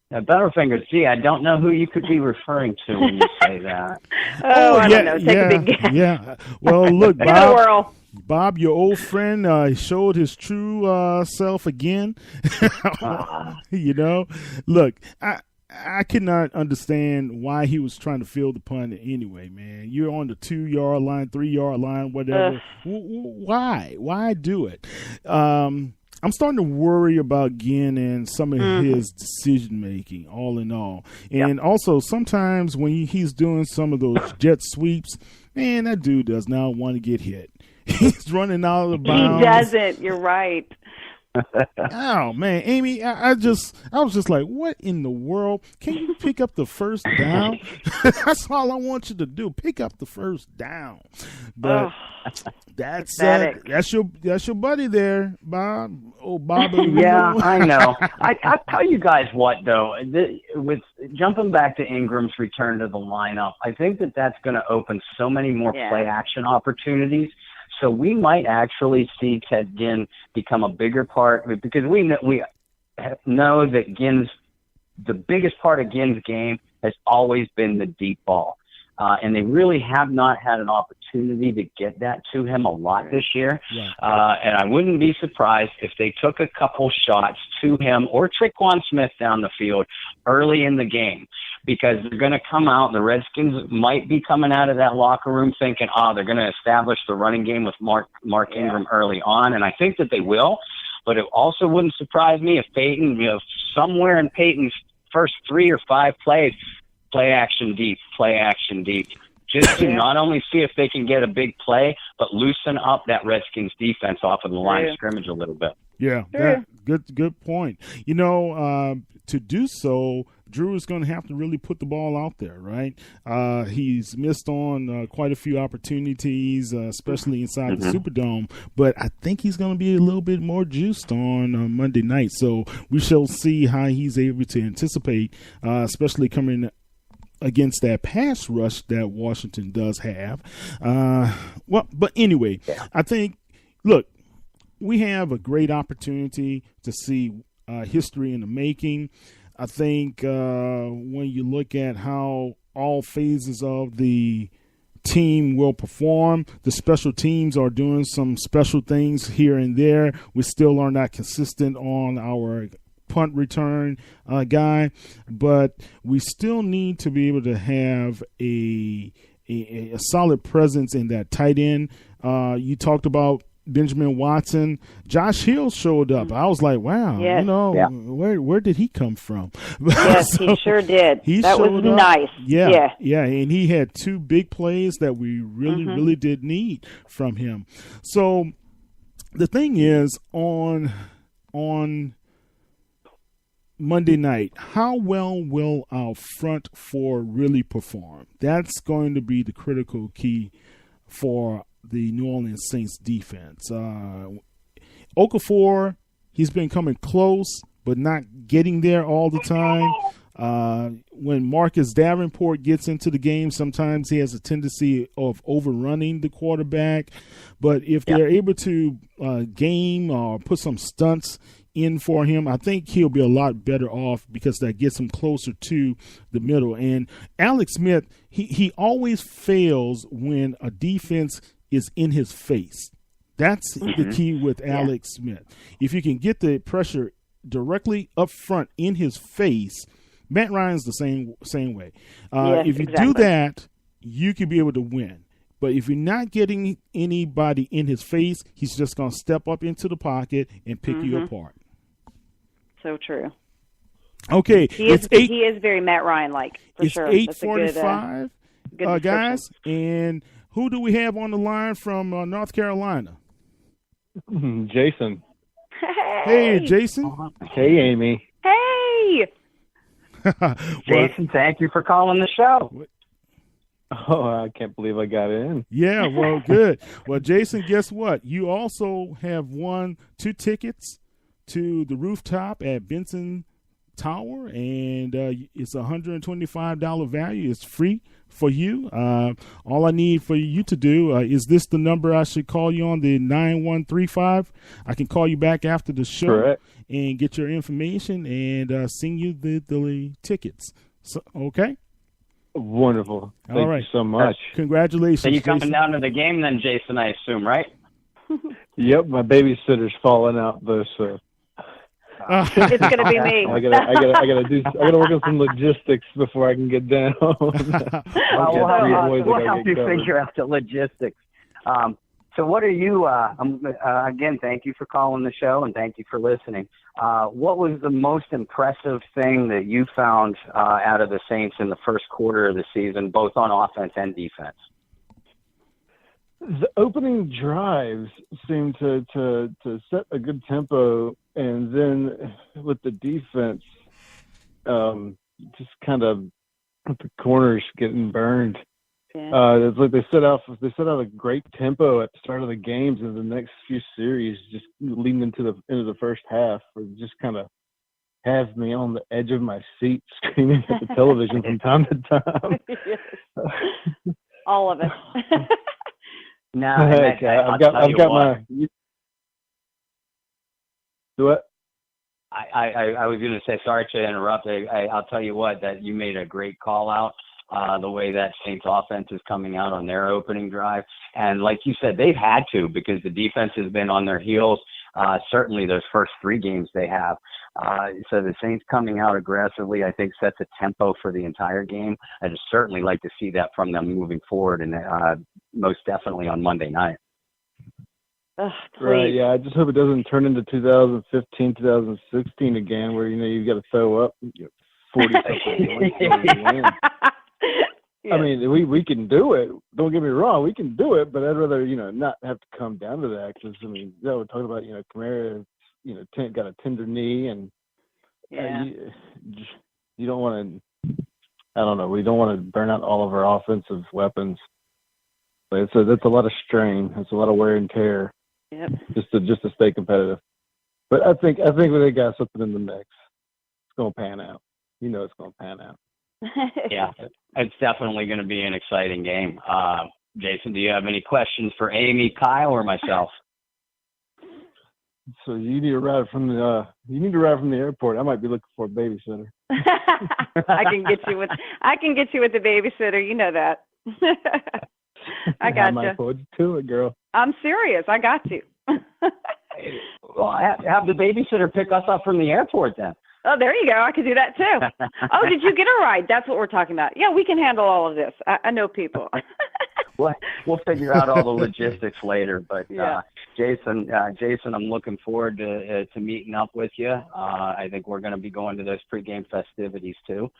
Now, Butterfingers, gee, I don't know who you could be referring to when you say that. I don't know. Take a big guess. Yeah. Well, look, Bob, your old friend, showed his true self again. Look, I could not understand why he was trying to field the punt anyway, man. You're on the 2-yard line, 3-yard line, whatever. Why? Why do it? I'm starting to worry about Ginn and some of his decision-making, all in all. And also, sometimes when he's doing some of those jet sweeps, man, that dude does not want to get hit. He's running out of bounds. He doesn't. You're right. Oh man, Amy, I was just like, what in the world? Can you pick up the first down? That's all I want you to do. Pick up the first down. But that's your buddy there, Bob. Oh, Bob. Yeah, I know. I tell you guys what though, with jumping back to Ingram's return to the lineup, I think that that's going to open so many more play action opportunities. So we might actually see Ted Ginn become a bigger part, because we know that the biggest part of Ginn's game has always been the deep ball. And they really have not had an opportunity to get that to him a lot this year. Yeah. And I wouldn't be surprised if they took a couple shots to him or Tre'Quan Smith down the field early in the game, because they're going to come out. The Redskins might be coming out of that locker room thinking, they're going to establish the running game with Mark Ingram early on. And I think that they will, but it also wouldn't surprise me if Peyton, somewhere in Peyton's first 3 or 5 plays, play action deep, just to not only see if they can get a big play, but loosen up that Redskins defense off of the line of scrimmage a little bit. Yeah, good point. To do so, Drew is going to have to really put the ball out there, right? He's missed on quite a few opportunities, especially inside the Superdome, but I think he's going to be a little bit more juiced on Monday night. So we shall see how he's able to anticipate, especially coming against that pass rush that Washington does have. But anyway, I think, look, we have a great opportunity to see history in the making. I think when you look at how all phases of the team will perform, the special teams are doing some special things here and there. We still are not consistent on our punt return guy, but we still need to be able to have a solid presence in that tight end. You talked about Benjamin Watson. Josh Hill showed up. I was like, wow, where did he come from? Yes, he sure did. That was nice. Yeah, and he had 2 big plays that we really did need from him. So the thing is, on Monday night, how well will our front 4 really perform? That's going to be the critical key for the New Orleans Saints defense. Okafor, he's been coming close, but not getting there all the time. When Marcus Davenport gets into the game, sometimes he has a tendency of overrunning the quarterback. But if they're able to game or put some stunts in for him, I think he'll be a lot better off, because that gets him closer to the middle. And Alex Smith, he always fails when a defense is in his face. That's the key with Alex Smith. If you can get the pressure directly up front in his face, Matt Ryan's the same way. Yes, if you do that, you can be able to win. But if you're not getting anybody in his face, he's just going to step up into the pocket and pick you apart. So true. Okay. He is very Matt Ryan-like, for it's sure. It's 8:45, guys. And who do we have on the line from North Carolina? Jason. Hey, Jason. Hey, Amy. Hey. Jason, thank you for calling the show. Oh, I can't believe I got in. Yeah, well, good. Well, Jason, guess what? You also have won 2 tickets to the rooftop at Benson Tower, and it's $125 value. It's free for you. All I need for you to do is this the number I should call you on, the 9135. I can call you back after the show. Correct. And get your information and send you the tickets. So, okay? Wonderful. Thank All right. you so much. Congratulations, So you coming Jason. down to the game then, Jason, I assume, right? Yep, my babysitter's falling out though, so It's going to be me. I gotta work on some logistics before I can get down. We'll help you figure out the logistics. So what are you, again, thank you for calling the show and thank you for listening. What was the most impressive thing that you found out of the Saints in the first quarter of the season, both on offense and defense? The opening drives seemed to set a good tempo, and then with the defense, just kind of the corners getting burned. Yeah. It's like they set out a great tempo at the start of the games, and the next few series just leading into the first half, or just kind of have me on the edge of my seat screaming at the television from time to time. All of it. No, I've got my. Do what? I was going to say, sorry to interrupt. I'll tell you what, that you made a great call out. The way that Saints offense is coming out on their opening drive. And like you said, they've had to because the defense has been on their heels, certainly those first 3 games they have. So the Saints coming out aggressively, I think, sets a tempo for the entire game. I'd certainly like to see that from them moving forward, and most definitely on Monday night. Right, yeah. I just hope it doesn't turn into 2015, 2016 again, where, you've got to throw up 40-something points. Yeah. I mean, we can do it. Don't get me wrong, we can do it, but I'd rather, not have to come down to that because, we're talking about, Kamara, got a tender knee, and you don't want to, I don't know, we don't want to burn out all of our offensive weapons. But that's a lot of strain. It's a lot of wear and tear. Yep. Just to stay competitive. But I think when they got something in the mix, it's going to pan out. It's going to pan out. Yeah, it's definitely going to be an exciting game. Jason, do you have any questions for Amy, Kyle, or myself? So you need to ride from the airport. I might be looking for a babysitter. I can get you with the babysitter. You know that. I got you. I might hold you to it, girl. I'm serious. I got you. Well, have the babysitter pick us up from the airport then. Oh, there you go. I could do that too. Oh, did you get a ride? That's what we're talking about. Yeah, we can handle all of this. I know people. We'll figure out all the logistics later. But yeah. Jason, I'm looking forward to meeting up with you. I think we're going to be going to those pregame festivities too.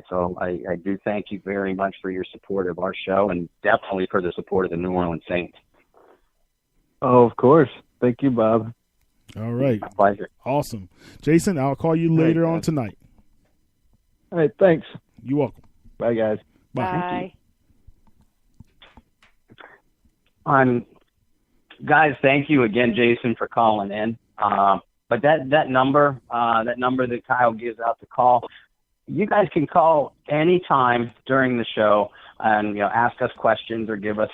So I do thank you very much for your support of our show and definitely for the support of the New Orleans Saints. Oh, of course. Thank you, Bob. All right. My pleasure. Awesome. Jason, I'll call you later on tonight. All right, thanks. You're welcome. Bye, guys. Bye. Guys, thank you again, Jason, for calling in. But that number that Kyle gives out to call, you guys can call anytime during the show and ask us questions or give us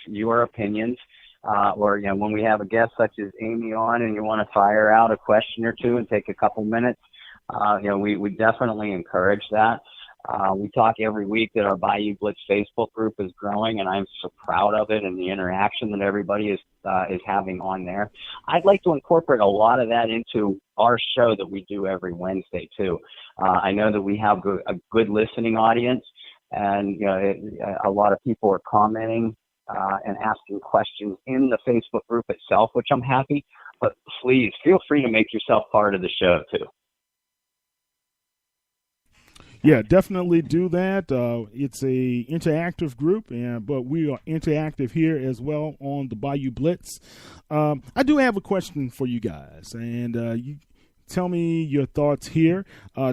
your opinions. Or when we have a guest such as Amy on and you want to fire out a question or two and take a couple minutes, we definitely encourage that. We talk every week that our Bayou Blitz Facebook group is growing, and I'm so proud of it and the interaction that everybody is is having on there. I'd like to incorporate a lot of that into our show that we do every Wednesday too. I know that we have a good listening audience, and a lot of people are commenting and asking questions in the Facebook group itself, which I'm happy. But please feel free to make yourself part of the show too. Yeah, definitely do that. It's a interactive group, but we are interactive here as well on the Bayou Blitz. I do have a question for you guys, and you tell me your thoughts here.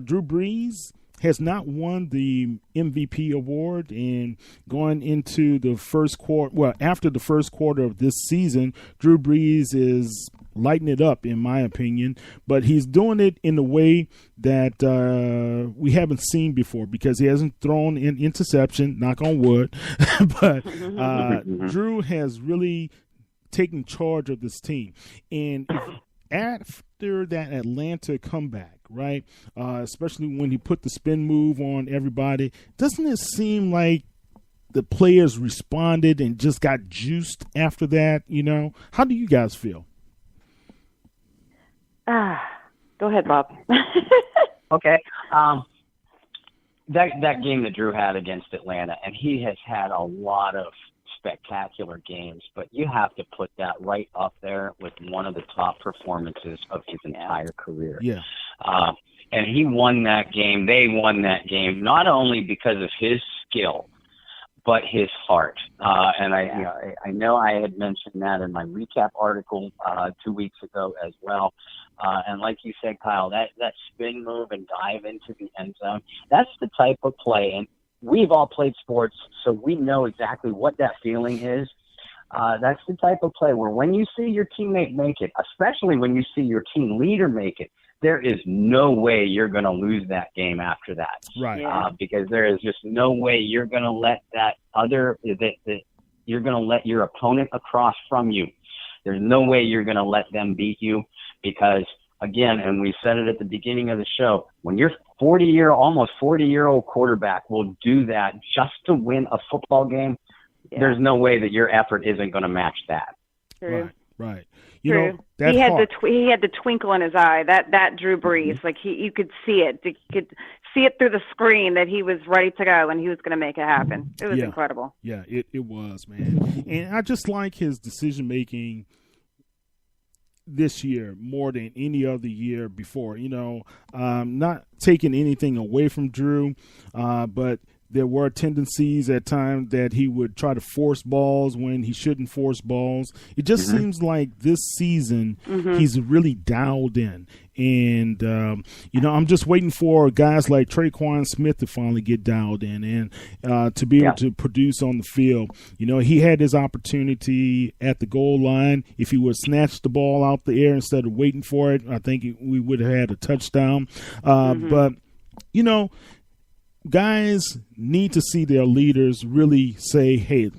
Drew Brees has not won the MVP award, and going into the first quarter, after the first quarter of this season, Drew Brees is lighting it up, in my opinion, but he's doing it in a way that we haven't seen before, because he hasn't thrown an interception, knock on wood, but Drew has really taken charge of this team. And after that Atlanta comeback, right, especially when he put the spin move on everybody, doesn't it seem like the players responded and just got juiced after that? How do you guys feel? Go ahead, Bob. Okay. That game that Drew had against Atlanta, and he has had a lot of spectacular games, but you have to put that right up there with one of the top performances of his entire career. Yeah. And he won that game. They won that game, not only because of his skill, but his heart. And I know I had mentioned that in my recap article 2 weeks ago as well. And like you said, Kyle, that spin move and dive into the end zone, that's the type of play. And we've all played sports, so we know exactly what that feeling is. That's the type of play where when you see your teammate make it, especially when you see your team leader make it, there is no way you're going to lose that game after that. Right. Because there is just no way you're going to let you're going to let your opponent across from you. There's no way you're going to let them beat you, because, again, and we said it at the beginning of the show, when your almost 40-year-old quarterback will do that just to win a football game, there's no way that your effort isn't going to match that. True. Right. He had the twinkle in his eye. That Drew Brees, like you could see it. You could see it through the screen that he was ready to go and he was going to make it happen. It was incredible. Yeah, it was, man. And I just like his decision making this year more than any other year before. Not taking anything away from Drew, but there were tendencies at times that he would try to force balls when he shouldn't force balls. It just seems like this season he's really dialed in. And, I'm just waiting for guys like Traquan Smith to finally get dialed in and to be able to produce on the field. He had his opportunity at the goal line. If he would snatch the ball out the air instead of waiting for it, I think we would have had a touchdown. But, guys need to see their leaders really say, hey,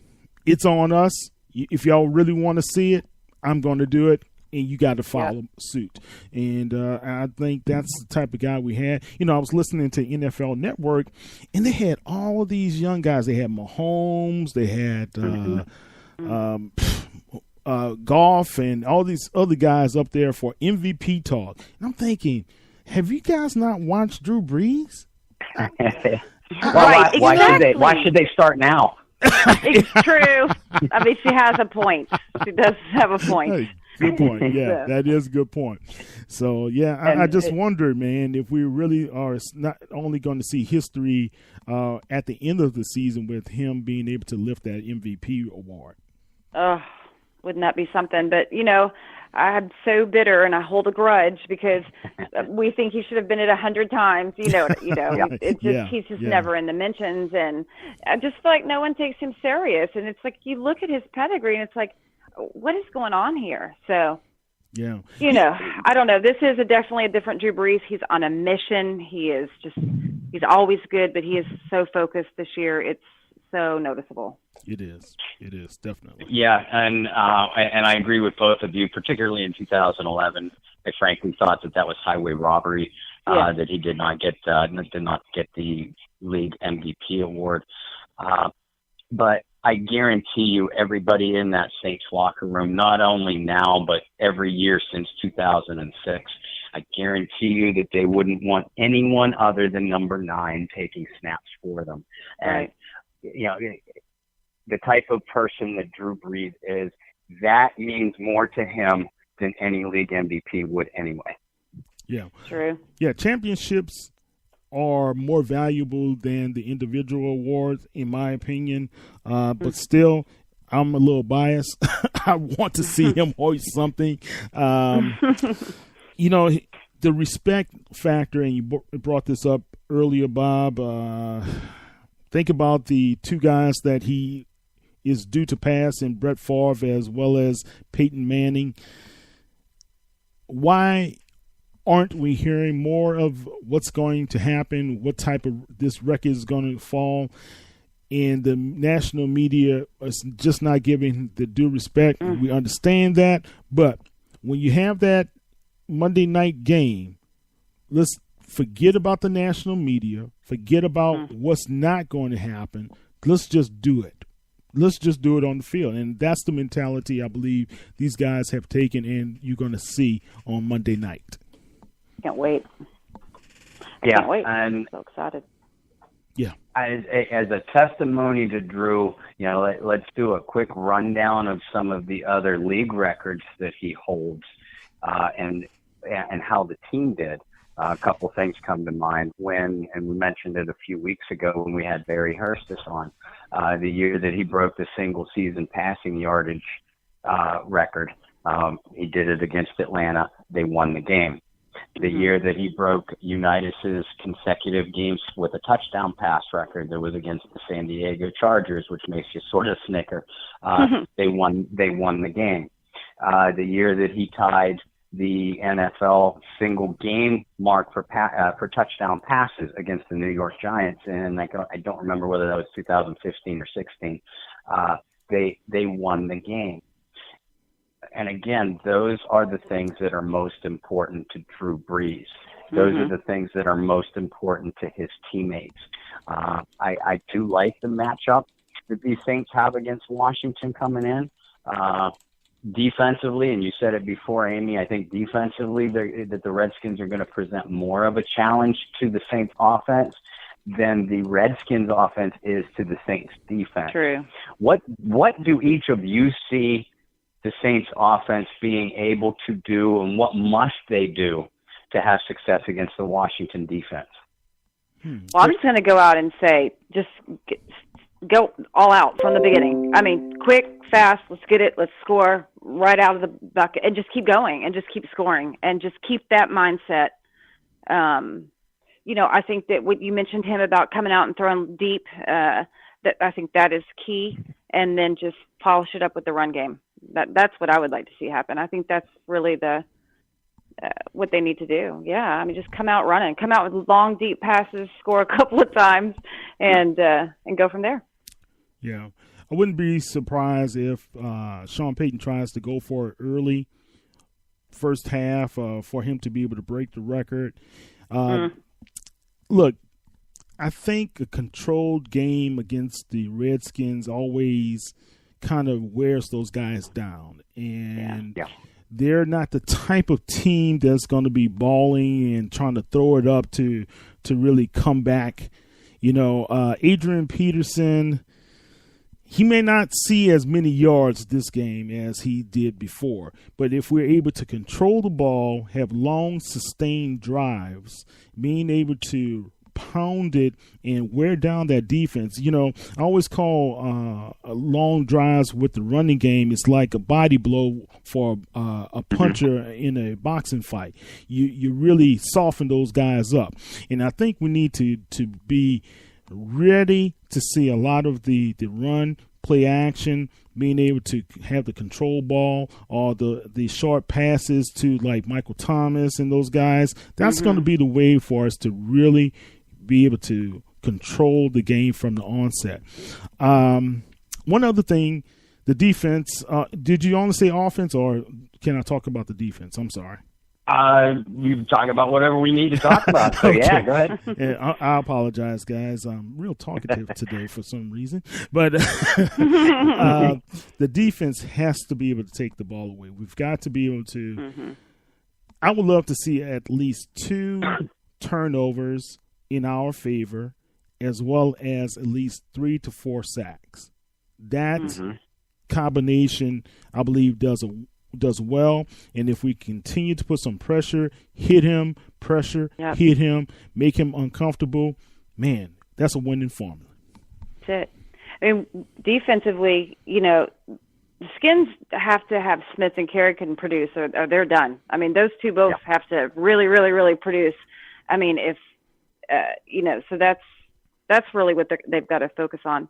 it's on us. If y'all really want to see it, I'm going to do it, and you got to follow suit. And I think that's the type of guy we had. I was listening to NFL Network, and they had all of these young guys. They had Mahomes. They had Goff and all these other guys up there for MVP talk. And I'm thinking, have you guys not watched Drew Brees? Why should they start now? It's true. I mean, she has a point. She does have a point. Hey, good point. Yeah, that is a good point. So, I just wonder, man, if we really are not only going to see history at the end of the season with him being able to lift that MVP award. Wouldn't that be something? But, I'm so bitter and I hold a grudge because we think he should have been it 100 times. It's just he's just never in the mentions, and I just feel like no one takes him serious. And it's like you look at his pedigree and it's like, what is going on here? So, I don't know. This is definitely a different Drew Brees. He's on a mission. He's always good, but he is so focused this year. It's so noticeable. It is definitely. Yeah, and I agree with both of you, particularly in 2011. I frankly thought that was highway robbery, that he did not get the league MVP award. But I guarantee you everybody in that Saints locker room, not only now, but every year since 2006, I guarantee you that they wouldn't want anyone other than number 9 taking snaps for them. And, the type of person that Drew Brees is, that means more to him than any league MVP would anyway. Yeah. True. Yeah, championships are more valuable than the individual awards, in my opinion. But still, I'm a little biased. I want to see him hoist something. The respect factor, and you brought this up earlier, Bob. Think about the 2 guys that he is due to pass in Brett Favre as well as Peyton Manning. Why aren't we hearing more of what's going to happen, what type of this record is going to fall? And the national media is just not giving the due respect. We understand that. But when you have that Monday night game, let's forget about the national media, forget about what's not going to happen. Let's just do it. Let's just do it on the field. And that's the mentality I believe these guys have taken, and you're going to see on Monday night. Can't wait. Yeah, Can't wait. And I'm so excited. Yeah. As a testimony to Drew, let's do a quick rundown of some of the other league records that he holds, and how the team did. A couple things come to mind and we mentioned it a few weeks ago when we had Barry Hurstis on, the year that he broke the single season passing yardage record. He did it against Atlanta. They won the game. The year that he broke Unitas's consecutive games with a touchdown pass record that was against the San Diego Chargers, which makes you sort of snicker. They won the game. The year that he tied the NFL single game mark for touchdown passes against the New York Giants, and I don't remember whether that was 2015 or 16. They won the game. And again, those are the things that are most important to Drew Brees. Those are the things that are most important to his teammates. I do like the matchup that these Saints have against Washington coming in. Defensively, and you said it before, Amy, I think defensively that the Redskins are going to present more of a challenge to the Saints offense than the Redskins offense is to the Saints defense. True. What do each of you see the Saints offense being able to do, and what must they do to have success against the Washington defense? Well, I'm just going to go out and say, go all out from the beginning. I mean, quick, fast, let's get it, let's score right out of the bucket, and just keep going and just keep scoring and just keep that mindset. I think that what you mentioned him about coming out and throwing deep, that I think that is key, and then just polish it up with the run game. That's what I would like to see happen. I think that's really what they need to do. Yeah, I mean, just come out running, come out with long, deep passes, score a couple of times, and go from there. Yeah, I wouldn't be surprised if Sean Payton tries to go for it early, first half, for him to be able to break the record. Look, I think a controlled game against the Redskins always kind of wears those guys down, and they're not the type of team that's going to be balling and trying to throw it up to really come back. Adrian Peterson, he may not see as many yards this game as he did before, but if we're able to control the ball, have long sustained drives, being able to pound it and wear down that defense. I always call long drives with the running game, it's like a body blow for a puncher in a boxing fight. You really soften those guys up. And I think we need to be ready to see a lot of the run, play action, being able to have the control ball or the short passes to like Michael Thomas and those guys. That's going to be the way for us to really be able to control the game from the onset. One other thing, the defense. Did you only say offense, or can I talk about the defense? I'm sorry. You talk about whatever we need to talk about. So, yeah, go ahead. Yeah, I apologize, guys. I'm real talkative today for some reason. But the defense has to be able to take the ball away. We've got to be able to I would love to see at least 2 turnovers in our favor, as well as at least 3 to 4 sacks. That combination, I believe, does well. And if we continue to put some pressure, hit him, hit him, make him uncomfortable, man, that's a winning formula. That's it. I mean, defensively, the Skins have to have Smith and Kerrigan produce, or they're done. I mean, those two both have to really, really, really produce. I mean, if so that's really what they've got to focus on.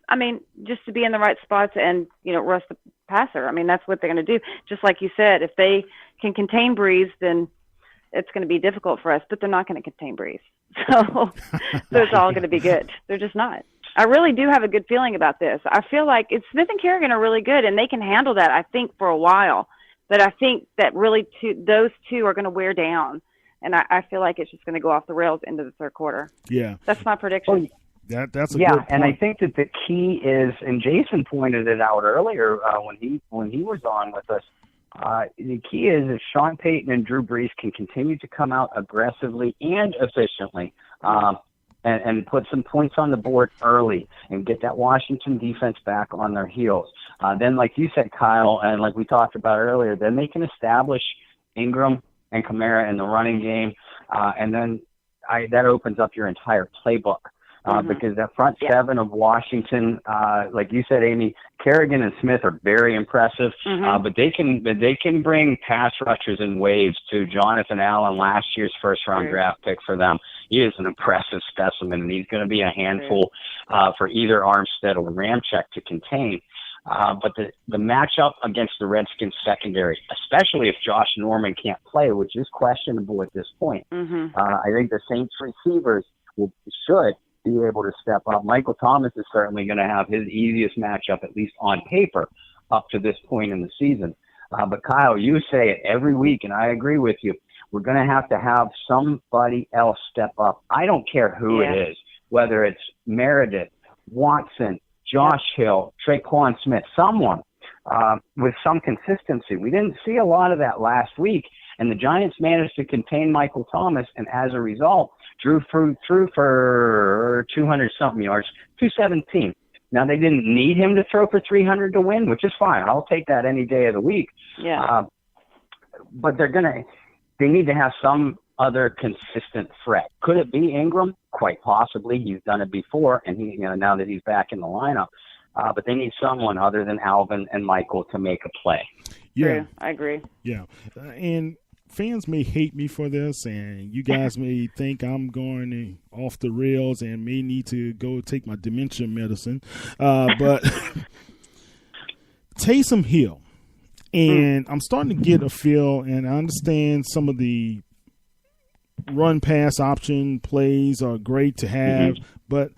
I mean, just to be in the right spots and rush the passer. I mean, that's what they're going to do. Just like you said, if they can contain Brees, then it's going to be difficult for us. But they're not going to contain Brees, so it's all going to be good. They're just not. I really do have a good feeling about this. I feel like Smith and Kerrigan are really good, and they can handle that, I think, for a while. But I think that really those two are going to wear down, and I feel like it's just going to go off the rails into the third quarter. Yeah. That's my prediction. That's a good point. And I think that the key is, and Jason pointed it out earlier when he was on with us, the key is if Sean Payton and Drew Brees can continue to come out aggressively and efficiently, and put some points on the board early and get that Washington defense back on their heels. Then, like you said, Kyle, and like we talked about earlier, then they can establish Ingram and Kamara in the running game, and then that opens up your entire playbook. Because that front seven of Washington, like you said, Amy, Kerrigan and Smith are very impressive, but they can bring pass rushers in waves to Jonathan Allen, last year's first-round draft pick for them. He is an impressive specimen, and he's going to be a handful for either Armstead or Ramczyk to contain. But the matchup against the Redskins secondary, especially if Josh Norman can't play, which is questionable at this point, I think the Saints receivers should be able to step up. Michael Thomas is certainly going to have his easiest matchup, at least on paper, up to this point in the season. But Kyle, you say it every week, and I agree with you. We're going to have somebody else step up. I don't care who it is, whether it's Meredith, Watson, Josh Hill, Traquan Smith, someone with some consistency. We didn't see a lot of that last week, and the Giants managed to contain Michael Thomas, and as a result, Drew threw for 200-something yards, 217. Now, they didn't need him to throw for 300 to win, which is fine. I'll take that any day of the week. Yeah. But they need to have some other consistent threat. Could it be Ingram? Quite possibly. He's done it before, and now that he's back in the lineup. But they need someone other than Alvin and Michael to make a play. Yeah, true. I agree. Yeah, and fans may hate me for this, and you guys may think I'm going off the rails and may need to go take my dementia medicine. But Taysom Hill, and I'm starting to get a feel, and I understand some of the run-pass option plays are great to have, but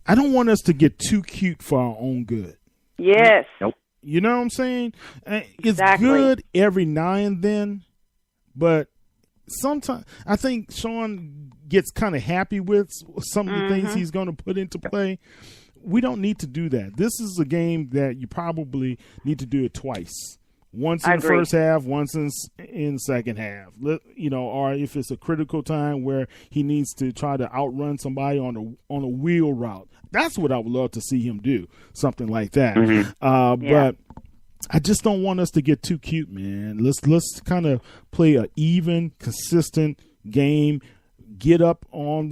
I don't want us to get too cute for our own good. Yes. Nope. You know what I'm saying? It's Exactly. good every now and then, but sometimes I think Sean gets kind of happy with some of the things he's going to put into play. We don't need to do that. This is a game that you probably need to do it twice. Once in the first half, once in second half. Or if it's a critical time where he needs to try to outrun somebody on a wheel route. That's what I would love to see him do, something like that. But I just don't want us to get too cute, man. Let's kind of play an even, consistent game. Get up on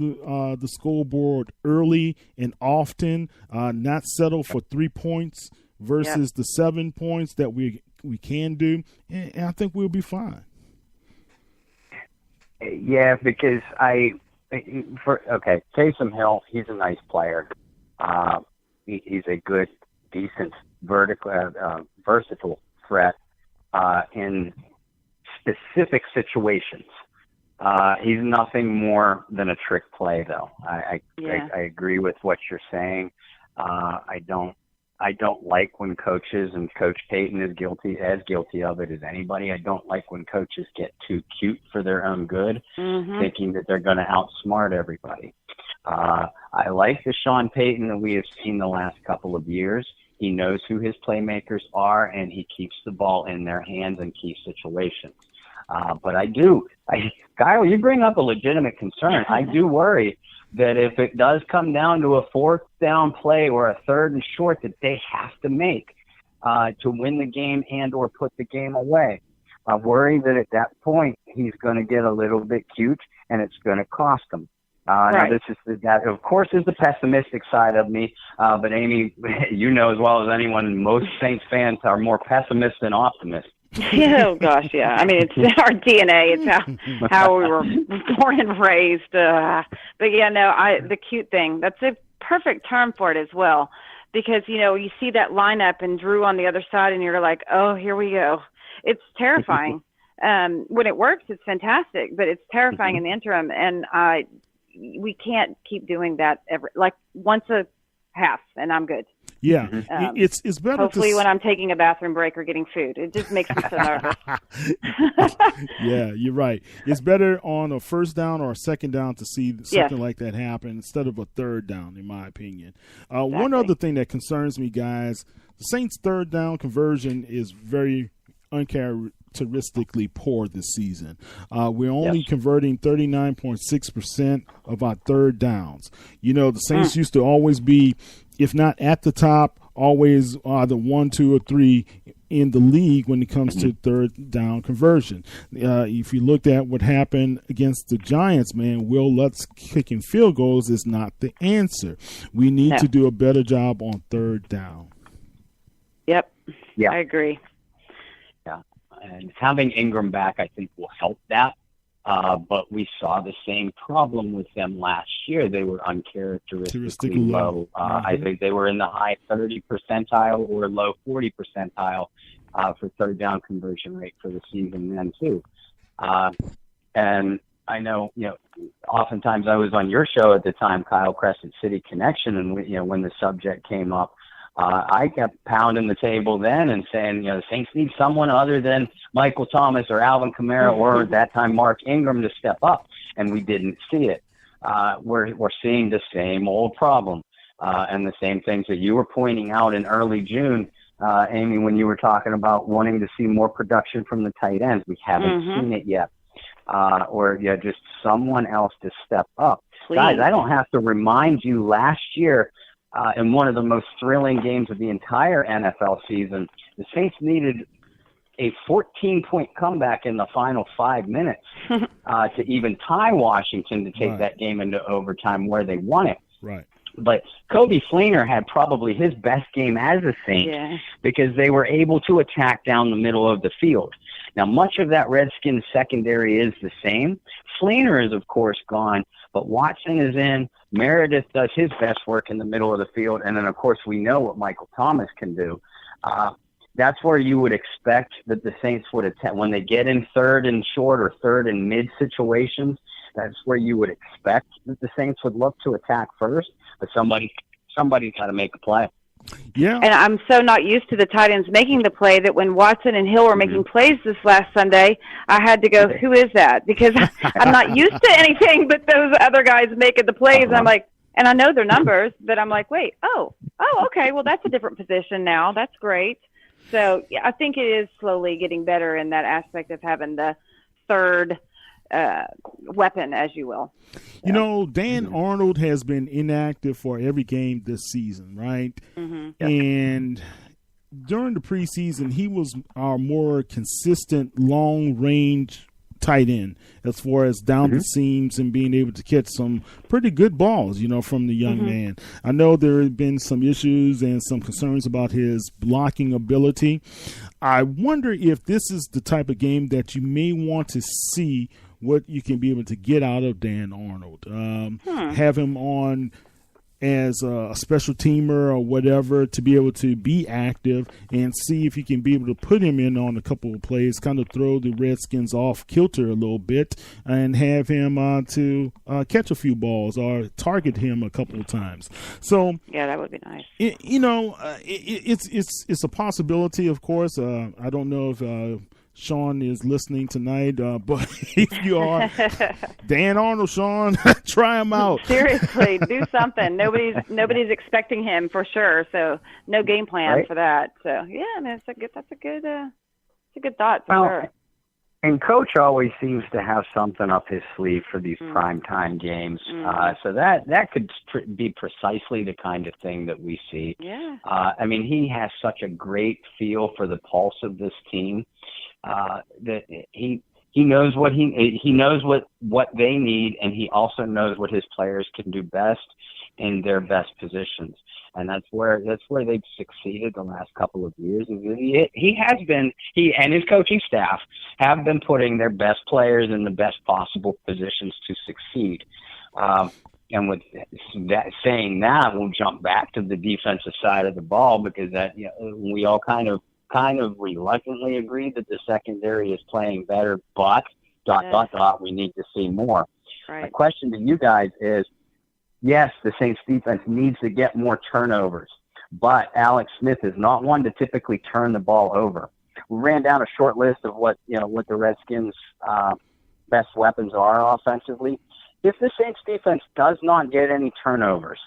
the scoreboard early and often. Not settle for 3 points versus the 7 points that we can do, and I think we'll be fine. Yeah, because Taysom Hill, he's a nice player. He's a good, decent, versatile threat in specific situations. He's nothing more than a trick play, though. I agree with what you're saying. I don't I don't like when coaches, and Coach Payton is as guilty of it as anybody. I don't like when coaches get too cute for their own good, thinking that they're going to outsmart everybody. I like the Sean Payton that we have seen the last couple of years. He knows who his playmakers are, and he keeps the ball in their hands in key situations. But Kyle, you bring up a legitimate concern. I do worry that if it does come down to a fourth down play or a third and short that they have to make to win the game and or put the game away, I worry that at that point he's going to get a little bit cute and it's going to cost him. Now that of course is the pessimistic side of me, but Amy, you know as well as anyone, most Saints fans are more pessimists than optimists. Oh gosh, yeah. I mean, it's our DNA. It's how we were born and raised. But yeah, no, the cute thing. That's a perfect term for it as well, because you see that lineup and Drew on the other side, and you're like, oh, here we go. It's terrifying. When it works, it's fantastic, but it's terrifying in the interim, and we can't keep doing that once a half, and I'm good. Yeah, it's better. Hopefully, when I'm taking a bathroom break or getting food, it just makes me so nervous. Yeah, you're right. It's better on a first down or a second down to see something like that happen instead of a third down, in my opinion. Exactly. One other thing that concerns me, guys, the Saints' third down conversion is very uncharacteristically poor this season. We're only converting 39.6% of our third downs. The Saints used to always be, if not at the top, always either 1, 2, or 3 in the league when it comes to third down conversion. If you looked at what happened against the Giants, man, Will Lutz kicking field goals is not the answer. We need to do a better job on third down. Yep. Yeah. I agree. Yeah. And having Ingram back, I think, will help that. But we saw the same problem with them last year. They were uncharacteristically low. I think they were in the high 30 percentile or low 40 percentile for third down conversion rate for the season then too. And I know, oftentimes I was on your show at the time, Kyle, Crescent City Connection, and when the subject came up, I kept pounding the table then and saying, the Saints need someone other than Michael Thomas or Alvin Kamara or at that time Mark Ingram to step up, and we didn't see it. We're seeing the same old problem and the same things that you were pointing out in early June, Amy, when you were talking about wanting to see more production from the tight ends. We haven't seen it yet, or just someone else to step up. Please. Guys, I don't have to remind you last year. In one of the most thrilling games of the entire NFL season, the Saints needed a 14-point comeback in the final 5 minutes to even tie Washington to take that game into overtime where they won it. Right. But Kobe Fleener had probably his best game as a Saint because they were able to attack down the middle of the field. Now, much of that Redskins secondary is the same. Fleener is, of course, gone, but Watson is in. Meredith does his best work in the middle of the field. And then, of course, we know what Michael Thomas can do. That's where you would expect that the Saints would attack. When they get in third and short or third and mid situations, that's where you would expect that the Saints would look to attack first. But somebody's got to make a play. Yeah. And I'm so not used to the tight ends making the play that when Watson and Hill were making plays this last Sunday, I had to go, who is that? Because I'm not used to anything but those other guys making the plays. And I'm like, and I know their numbers, but I'm like, wait, okay, well, that's a different position now. That's great. So yeah, I think it is slowly getting better in that aspect of having the third weapon, as you will. Dan Arnold has been inactive for every game this season, right? And during the preseason, he was our more consistent long-range tight end as far as down the seams and being able to catch some pretty good balls, from the young man. I know there have been some issues and some concerns about his blocking ability. I wonder if this is the type of game that you may want to see what you can be able to get out of Dan Arnold. Have him on as a special teamer or whatever to be able to be active and see if you can be able to put him in on a couple of plays, kind of throw the Redskins off kilter a little bit and have him to catch a few balls or target him a couple of times. So yeah, that would be nice. It's a possibility, of course. I don't know if Sean is listening tonight, but if you are, Dan Arnold, Sean, try him out. Seriously, do something. Nobody's expecting him for sure, so no game plan for that. So yeah, that's a good thought for sure. And Coach always seems to have something up his sleeve for these primetime games. So that could be precisely the kind of thing that we see. Yeah. I mean, he has such a great feel for the pulse of this team. That he knows what he knows what they need, and he also knows what his players can do best in their best positions, and that's where they've succeeded the last couple of years. He and his coaching staff have been putting their best players in the best possible positions to succeed. And with that saying that, we'll jump back to the defensive side of the ball, because that we all kind of reluctantly agree that the secondary is playing better, but ... we need to see more. Right. My question to you guys is, yes, the Saints defense needs to get more turnovers, but Alex Smith is not one to typically turn the ball over. We ran down a short list of what the Redskins' best weapons are offensively. If the Saints defense does not get any turnovers,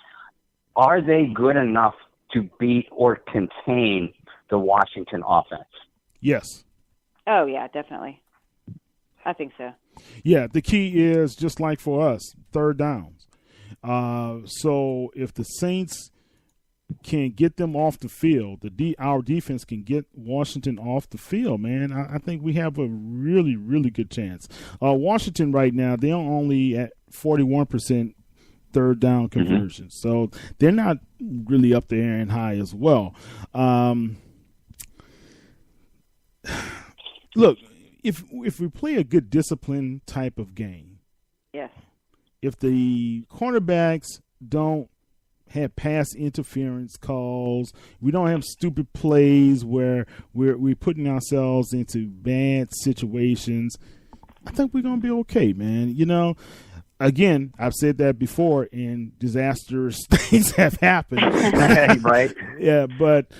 are they good enough to beat or contain the Washington offense? Yes. Oh, yeah, definitely. I think so. Yeah, the key is, just like for us, third downs. So if the Saints can get them off the field, our defense can get Washington off the field, man, I think we have a really, really good chance. Washington right now, they're only at 41% third down conversion. So they're not really up there and high as well. Look, if we play a good discipline type of game, yes. If the cornerbacks don't have pass interference calls, we don't have stupid plays where we're putting ourselves into bad situations, I think we're going to be okay, man. Again, I've said that before, and disastrous things have happened. Right. Yeah, but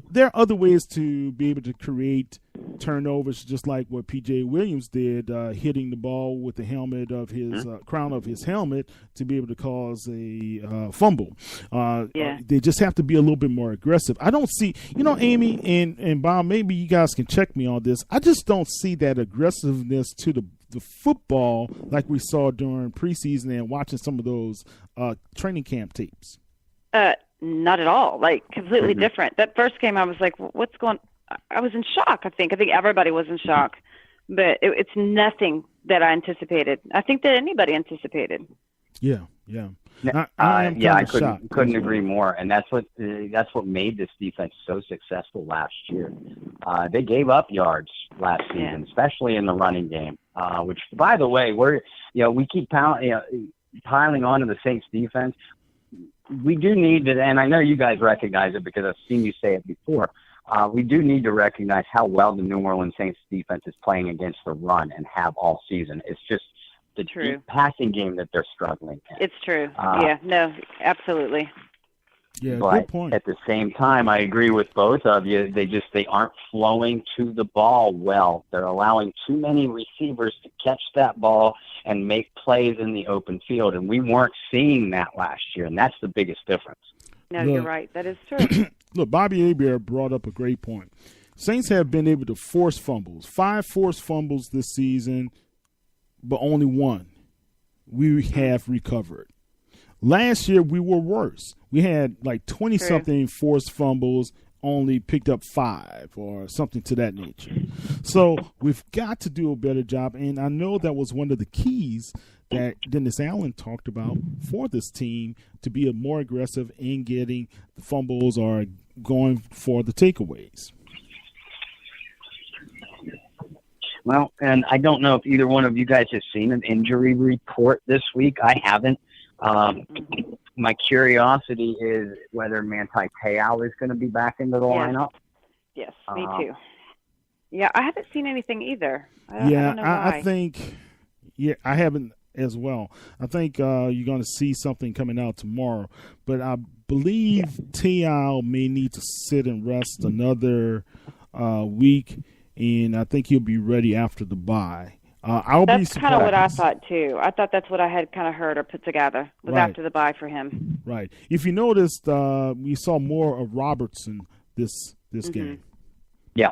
there are other ways to be able to create turnovers, just like what P.J. Williams did, hitting the ball with the helmet of his crown of his helmet to be able to cause a fumble. They just have to be a little bit more aggressive. I don't see, Amy and Bob, maybe you guys can check me on this. I just don't see that aggressiveness to the football like we saw during preseason and watching some of those training camp tapes. Not at all. Like, completely different. That first game, I was like, what's going on? I was in shock, I think. I think everybody was in shock. But it's nothing that I anticipated. I think that anybody anticipated. Yeah. I couldn't agree more. And that's what made this defense so successful last year. They gave up yards last season, especially in the running game, which, by the way, we keep piling on to the Saints defense. We do need to, and I know you guys recognize it because I've seen you say it before, we do need to recognize how well the New Orleans Saints defense is playing against the run and have all season. It's just the deep passing game that they're struggling in. It's true. Absolutely. Yeah, but good point. At the same time, I agree with both of you. They aren't flowing to the ball well. They're allowing too many receivers to catch that ball and make plays in the open field, and we weren't seeing that last year, and that's the biggest difference. No, you're right. That is true. Look, Bobby Hebert brought up a great point. Saints have been able to force fumbles, 5 forced fumbles this season, but only 1 we have recovered. Last year, we were worse. We had like 20-something forced fumbles, only picked up 5 or something to that nature. So we've got to do a better job, and I know that was one of the keys that Dennis Allen talked about for this team, to be more aggressive in getting the fumbles or going for the takeaways. Well, and I don't know if either one of you guys have seen an injury report this week. I haven't. My curiosity is whether Manti Te'o is going to be back into the lineup. Yes, me too. Yeah, I haven't seen anything either. I don't know why. I think, I haven't as well. I think you're going to see something coming out tomorrow. But I believe Te'o may need to sit and rest another week, and I think he'll be ready after the bye. That's kind of what I thought, too. I thought that's what I had kind of heard or put together was after the bye for him. Right. If you noticed, we saw more of Robertson this game. Yeah.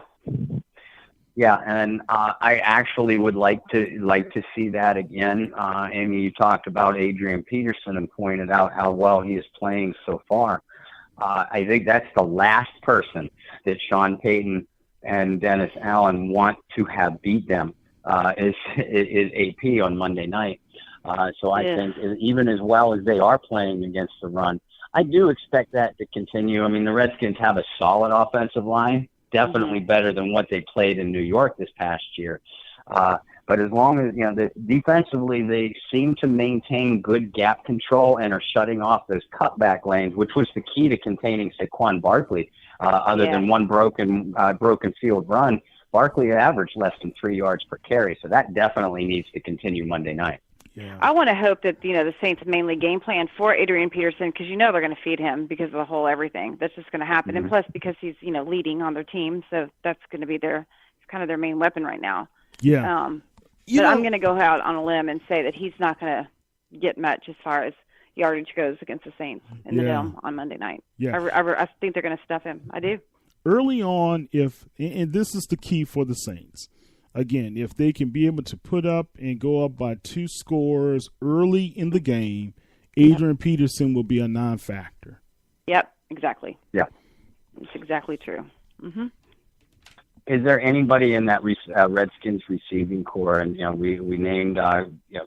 Yeah, and I actually would like to see that again. Amy, you talked about Adrian Peterson and pointed out how well he is playing so far. I think that's the last person that Sean Payton and Dennis Allen want to have beat them. Is AP on Monday night. So I think even as well as they are playing against the run, I do expect that to continue. I mean, the Redskins have a solid offensive line, definitely better than what they played in New York this past year. But as long as, defensively, they seem to maintain good gap control and are shutting off those cutback lanes, which was the key to containing Saquon Barkley. Other than one broken field run, Barkley averaged less than 3 yards per carry, so that definitely needs to continue Monday night. Yeah. I want to hope that the Saints mainly game plan for Adrian Peterson because they're going to feed him because of the whole everything. That's just going to happen, and plus because he's leading on their team, so that's going to be their main weapon right now. Yeah. But I'm going to go out on a limb and say that he's not going to get much as far as yardage goes against the Saints in the Dome on Monday night. Yeah. I think they're going to stuff him. I do. Early on, and this is the key for the Saints, again, if they can be able to put up and go up by 2 scores early in the game, Adrian Peterson will be a non-factor. Yep, exactly. Yeah. It's exactly true. Mm-hmm. Is there anybody in that Redskins receiving core? And, we named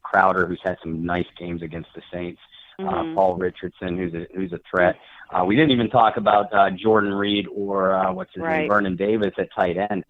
Crowder, who's had some nice games against the Saints. Paul Richardson, who's a threat. We didn't even talk about Jordan Reed or what's his name, Vernon Davis at tight end.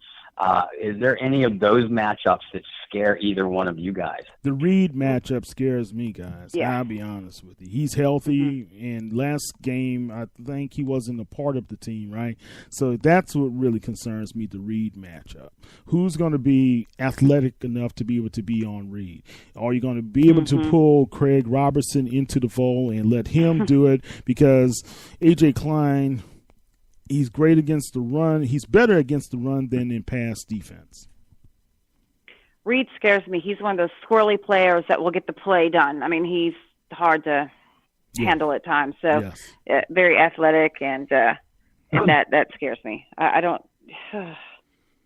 Is there any of those matchups that scare either one of you guys? The Reed matchup scares me, guys. Yeah. I'll be honest with you. He's healthy, and last game I think he wasn't a part of the team, right? So that's what really concerns me, the Reed matchup. Who's going to be athletic enough to be able to be on Reed? Are you going to be able to pull Craig Robertson into the fold and let him do it? Because A.J. Klein, he's great against the run. He's better against the run than in pass defense. Reed scares me. He's one of those squirrely players that will get the play done. I mean, he's hard to handle at times. So very athletic, and that scares me. I don't, I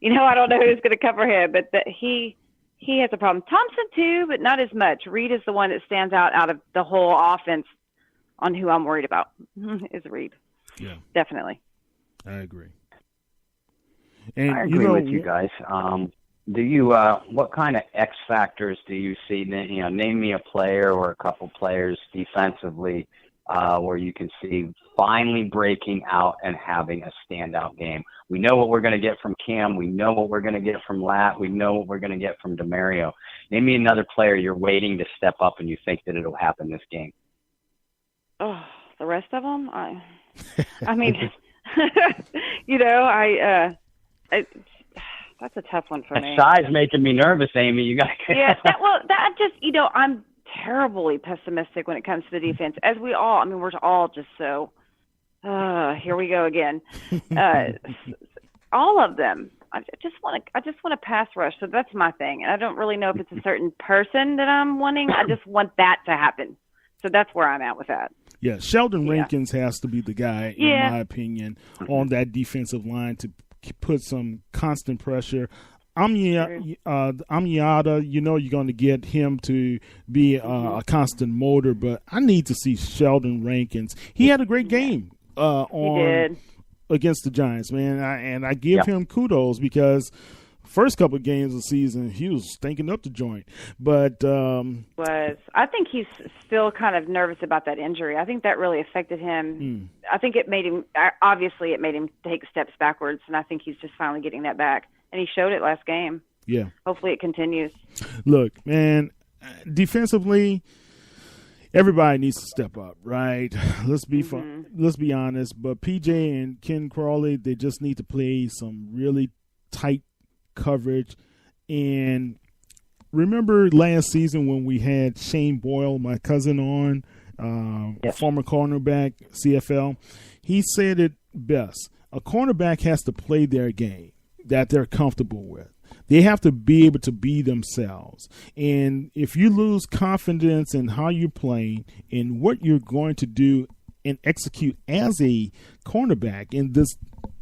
don't know who's going to cover him, but he has a problem. Thompson too, but not as much. Reed is the one that stands out of the whole offense on who I'm worried about is Reed. Yeah, definitely. I agree. And I agree with you guys. Do you? What kind of X factors do you see? Name me a player or a couple players defensively where you can see finally breaking out and having a standout game. We know what we're going to get from Cam. We know what we're going to get from Lat. We know what we're going to get from DeMario. Name me another player you're waiting to step up and you think that it'll happen this game. Oh, the rest of them? I mean, that's a tough one for me. Size making me nervous, Amy. You got I'm terribly pessimistic when it comes to the defense, as we all. I mean, we're all just so. Here we go again. All of them. I just want to pass rush. So that's my thing, and I don't really know if it's a certain person that I'm wanting. I just want that to happen. So that's where I'm at with that. Yeah, Sheldon Rankins has to be the guy, in my opinion, on that defensive line to put some constant pressure. Amyada, you're going to get him to be a constant motor, but I need to see Sheldon Rankins. He had a great game against the Giants, man, and I give him kudos because first couple of games of the season, he was stinking up the joint. But I think he's still kind of nervous about that injury. I think that really affected him. I think it made him take steps backwards, and I think he's just finally getting that back. And he showed it last game. Yeah. Hopefully it continues. Look, man, defensively, everybody needs to step up, right? Let's be honest. But PJ and Ken Crawley, they just need to play some really tight coverage. And remember last season when we had Shane Boyle, my cousin, on, former cornerback, CFL? He said it best. A cornerback has to play their game that they're comfortable with. They have to be able to be themselves. And if you lose confidence in how you're playing and what you're going to do and execute as a cornerback in this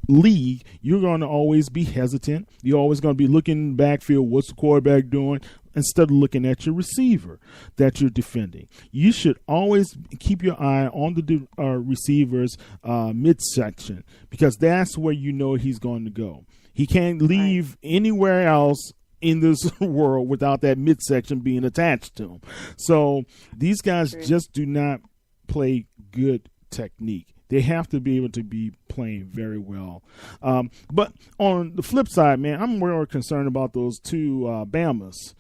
league, you're going to always be hesitant. You're always going to be looking in the backfield, what's the quarterback doing, instead of looking at your receiver that you're defending. You should always keep your eye on the receiver's midsection, because that's where you know he's going to go. He can't leave anywhere else in this world without that midsection being attached to him. So these guys just do not play good technique. They have to be able to be playing very well. But on the flip side, man, I'm more concerned about those two Bamas,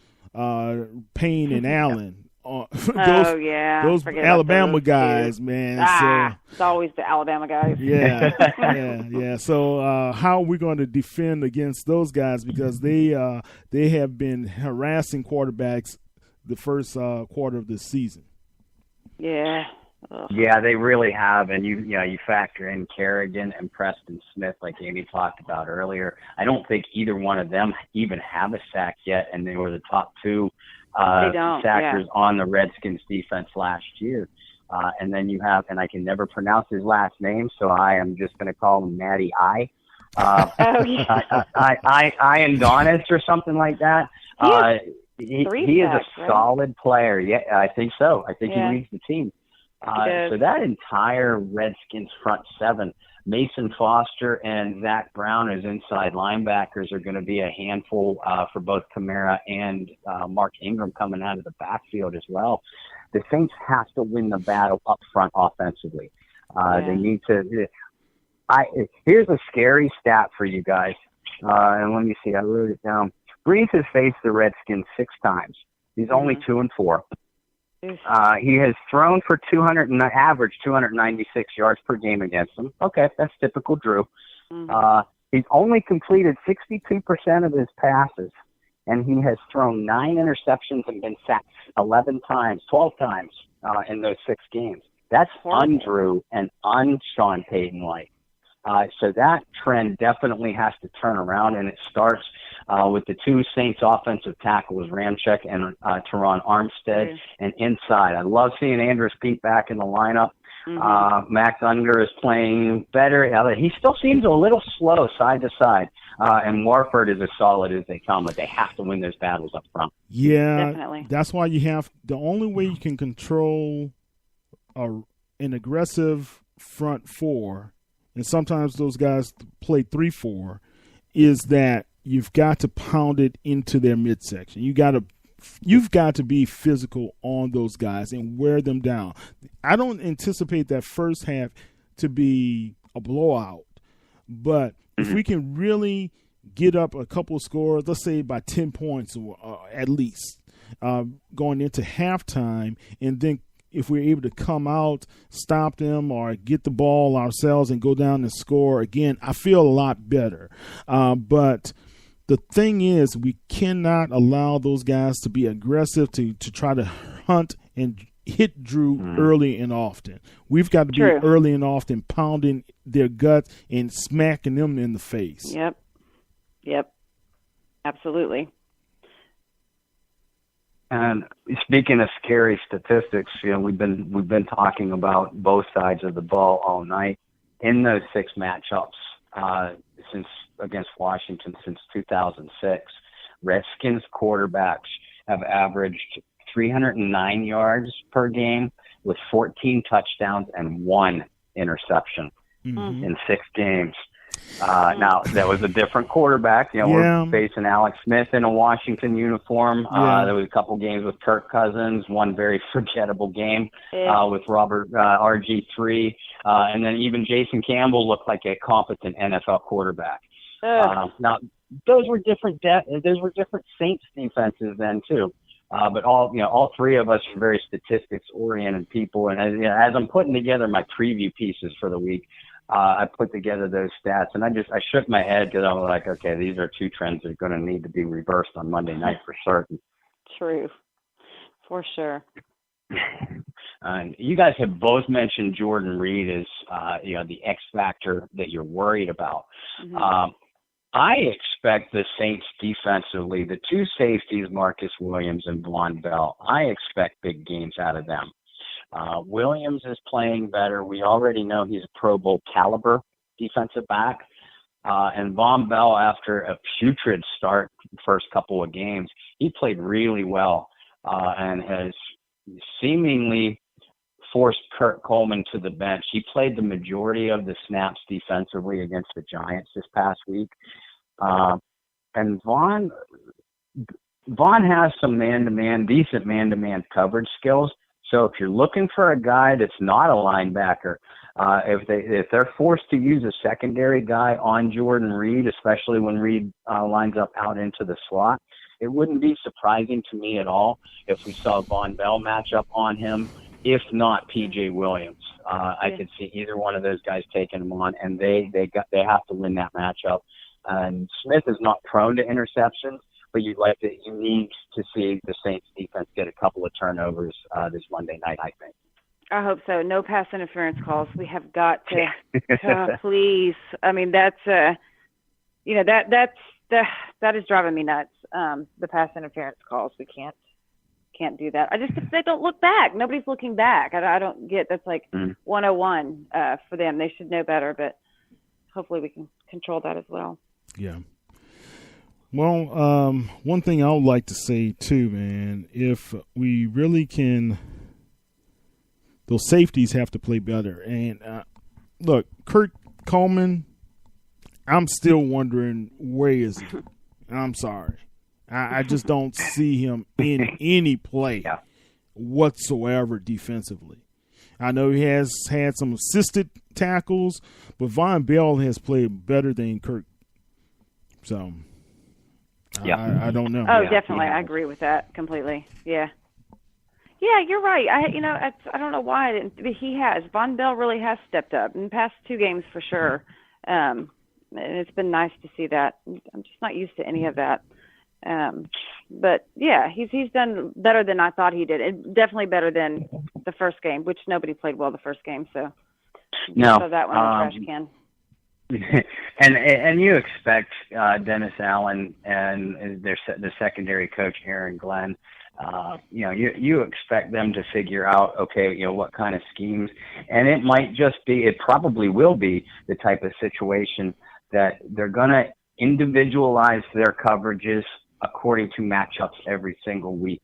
Payne and Allen. Those Alabama guys, man. It's always the Alabama guys. Yeah. So how are we going to defend against those guys, because they have been harassing quarterbacks the first quarter of this season? Yeah. Yeah, they really have, and you factor in Kerrigan and Preston Smith, like Amy talked about earlier. I don't think either one of them even have a sack yet, and they were the top two sackers on the Redskins defense last year. And then you have, and I can never pronounce his last name, so I am just going to call him Matty I. Adonis or something like that. He is a solid player. Yeah, I think so. I think he leads the team. So that entire Redskins front seven, Mason Foster and Zach Brown as inside linebackers, are going to be a handful for both Kamara and Mark Ingram coming out of the backfield as well. The Saints have to win the battle up front offensively. They need to. Here's a scary stat for you guys, and let me see. I wrote it down. Brees has faced the Redskins 6 times. He's only 2-4. He has thrown for average 296 yards per game against them. Okay, that's typical Drew. He's only completed 62% of his passes, and he has thrown 9 interceptions and been sacked 12 times in those 6 games. That's un-Drew and un-Sean Payton-like. So that trend definitely has to turn around, and it starts with the 2 Saints offensive tackles, Ramczyk and Teron Armstead, and inside. I love seeing Andrus Peat back in the lineup. Max Unger is playing better. He still seems a little slow side to side, and Warford is as solid as they come, but they have to win those battles up front. Yeah, definitely. That's why the only way you can control an aggressive front 4, and sometimes those guys play 3-4, is that you've got to pound it into their midsection. You've got to be physical on those guys and wear them down. I don't anticipate that first half to be a blowout, but if we can really get up a couple of scores, let's say by 10 points at least, going into halftime, and then if we're able to come out, stop them, or get the ball ourselves and go down and score again, I feel a lot better. But the thing is, we cannot allow those guys to be aggressive to try to hunt and hit Drew early and often. We've got to be early and often pounding their guts and smacking them in the face. Yep. Absolutely. And speaking of scary statistics, we've been talking about both sides of the ball all night. In those 6 matchups since against Washington since 2006, Redskins quarterbacks have averaged 309 yards per game with 14 touchdowns and 1 interception in 6 games. Now, that was a different quarterback. We're facing Alex Smith in a Washington uniform. There was a couple games with Kirk Cousins, one very forgettable game with Robert RG3. And then even Jason Campbell looked like a competent NFL quarterback. Now, those were different Saints defenses then, too. But all three of us are very statistics-oriented people. And as I'm putting together my preview pieces for the week, I put together those stats, and I shook my head because I was like, okay, these are two trends that are going to need to be reversed on Monday night for certain. True, for sure. You guys have both mentioned Jordan Reed as the X factor that you're worried about. Mm-hmm. I expect the Saints defensively, the two safeties, Marcus Williams and Von Bell, I expect big games out of them. Williams is playing better. We already know he's a Pro Bowl caliber defensive back. And Von Bell, after a putrid start first couple of games, he played really well and has seemingly forced Kurt Coleman to the bench. He played the majority of the snaps defensively against the Giants this past week. And Vaughn has some decent man-to-man coverage skills. So if you're looking for a guy that's not a linebacker, if they're forced to use a secondary guy on Jordan Reed, especially when Reed lines up out into the slot, it wouldn't be surprising to me at all if we saw Von Bell match up on him, if not P.J. Williams. I could see either one of those guys taking him on, and they have to win that matchup. And Smith is not prone to interceptions, but you need to see the Saints defense get a couple of turnovers this Monday night, I think. I hope so. No pass interference calls. We have got to, please. I mean, that's that is driving me nuts. The pass interference calls. We can't do that. If they don't look back. Nobody's looking back. I don't get that's like 101 for them. They should know better, but hopefully we can control that as well. Yeah. Well, one thing I would like to say too, man, if we really can, those safeties have to play better. And look, Kurt Coleman, I'm still wondering where is he? I'm sorry. I just don't see him in any play whatsoever defensively. I know he has had some assisted tackles, but Von Bell has played better than Kurt. So, I don't know. Oh, definitely. I agree with that completely. Yeah. Yeah, you're right. I don't know why I didn't. But he has. Von Bell really has stepped up in the past 2 games for sure. And it's been nice to see that. I'm just not used to any of that. But yeah, he's done better than I thought he did. And definitely better than the first game, which nobody played well the first game. So throw that one in the trash can. And you expect Dennis Allen and the secondary coach Aaron Glenn. You expect them to figure out, what kind of schemes, and it probably will be the type of situation that they're going to individualize their coverages according to matchups every single week.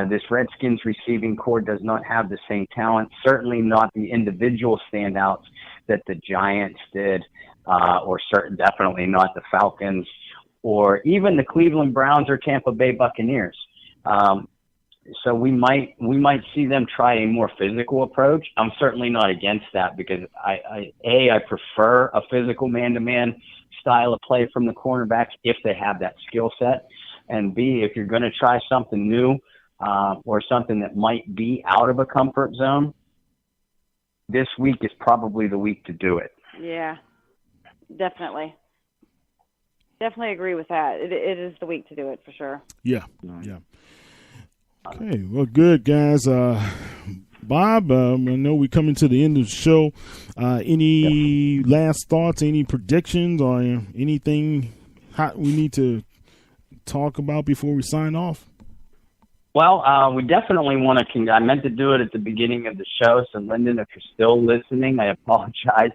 This Redskins receiving core does not have the same talent, certainly not the individual standouts that the Giants did, definitely not the Falcons, or even the Cleveland Browns or Tampa Bay Buccaneers. So we might see them try a more physical approach. I'm certainly not against that because I prefer a physical man-to-man style of play from the cornerbacks if they have that skill set. And B, if you're going to try something new or something that might be out of a comfort zone, this week is probably the week to do it. Yeah, definitely. Definitely agree with that. It is the week to do it for sure. Yeah. Okay, well, good, guys. Bob, I know we're coming to the end of the show. Any last thoughts, any predictions, or anything we need to talk about before we sign off? Well, we definitely want to I meant to do it at the beginning of the show, so Lyndon, if you're still listening, I apologize.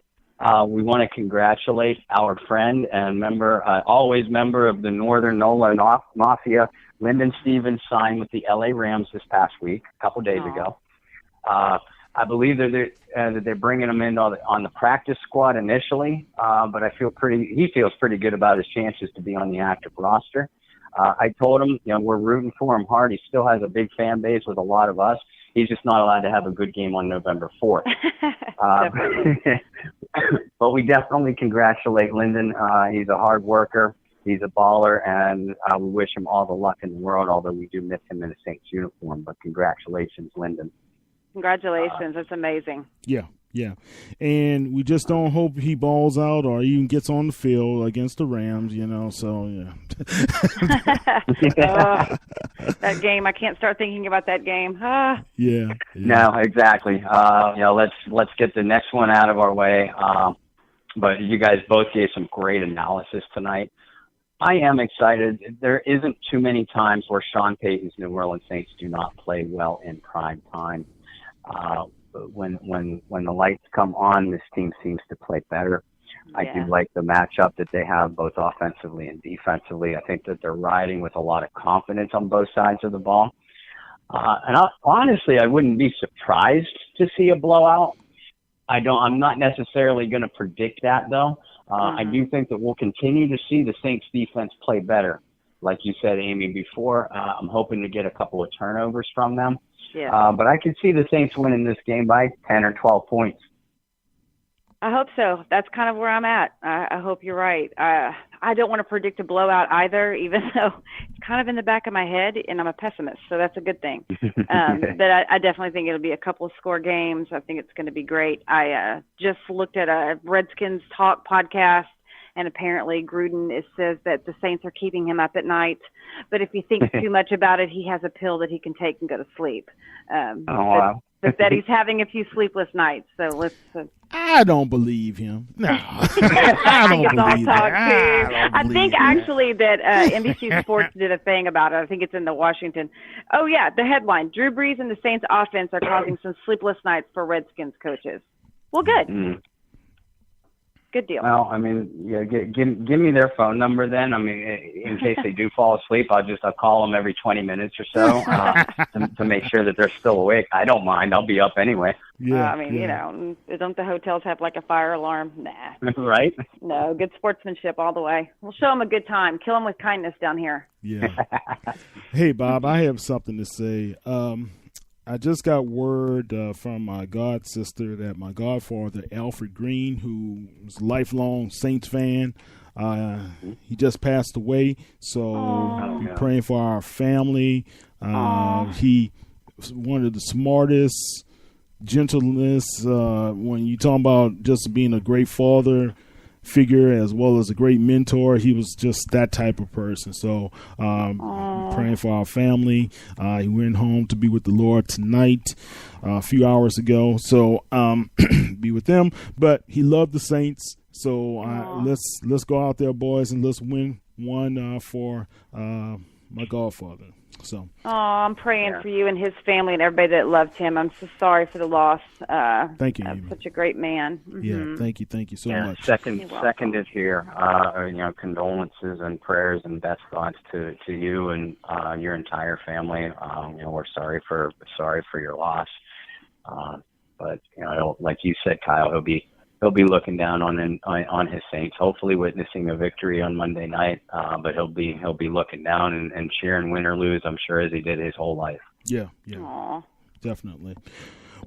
We want to congratulate our friend and always member of the Northern NOLA Mafia, Lyndon Stevens, signed with the LA Rams this past week, a couple days ago. I believe that they're bringing him in on the practice squad initially, but he feels pretty good about his chances to be on the active roster. I told him, we're rooting for him hard. He still has a big fan base with a lot of us. He's just not allowed to have a good game on November 4th. But we definitely congratulate Lyndon. He's a hard worker. He's a baller, and we wish him all the luck in the world, although we do miss him in a Saints uniform. But congratulations, Lyndon. Congratulations. That's amazing. Yeah. And we just don't hope he balls out or even gets on the field against the Rams, so, yeah. That game, I can't start thinking about that game. Yeah. No, exactly. Let's get the next one out of our way. But you guys both gave some great analysis tonight. I am excited. There isn't too many times where Sean Payton's New Orleans Saints do not play well in prime time. When the lights come on, this team seems to play better. Yeah. I do like the matchup that they have both offensively and defensively. I think that they're riding with a lot of confidence on both sides of the ball. Honestly, I wouldn't be surprised to see a blowout. I'm not necessarily going to predict that, though. I do think that we'll continue to see the Saints defense play better. Like you said, Amy, before, I'm hoping to get a couple of turnovers from them. Yeah. But I could see the Saints winning this game by 10 or 12 points. I hope so. That's kind of where I'm at. I hope you're right. I don't want to predict a blowout either, even though it's kind of in the back of my head, and I'm a pessimist, so that's a good thing. But I definitely think it'll be a couple of score games. I think it's going to be great. I just looked at a Redskins Talk podcast, and apparently Gruden says that the Saints are keeping him up at night. But if he thinks too much about it, he has a pill that he can take and go to sleep. Wow. But that he's having a few sleepless nights. So let's. I don't believe him. No, I don't believe that. I think actually that NBC Sports did a thing about it. I think it's in the Washington. Oh yeah, the headline: Drew Brees and the Saints offense are causing some sleepless nights for Redskins coaches. Well, good. Good deal. Well, I mean, yeah, give me their phone number then. I mean, in case they do fall asleep, I'll call them every 20 minutes or so to make sure that they're still awake. I don't mind. I'll be up anyway. Yeah. Don't the hotels have like a fire alarm? Nah. Right? No, good sportsmanship all the way. We'll show them a good time. Kill them with kindness down here. Yeah. Hey, Bob, I have something to say. I just got word from my god sister that my godfather, Alfred Green, who was a lifelong Saints fan, he just passed away. So be praying for our family. He was one of the smartest, gentleness, when you talk about just being a great father figure as well as a great mentor. He was just that type of person. So praying for our family. He went home to be with the Lord tonight, a few hours ago. So be with them. But he loved the Saints. So let's go out there, boys, and let's win one for my godfather. So. I'm praying for you and his family and everybody that loved him. I'm so sorry for the loss. Thank you, Amy. Such a great man. Yeah, thank you so much. Seconded here. Condolences and prayers and best thoughts to you and your entire family. We're sorry for your loss. But like you said, Kyle, he'll be looking down on his Saints, hopefully witnessing a victory on Monday night. But he'll be looking down and cheering, win or lose, I'm sure, as he did his whole life. Yeah, definitely.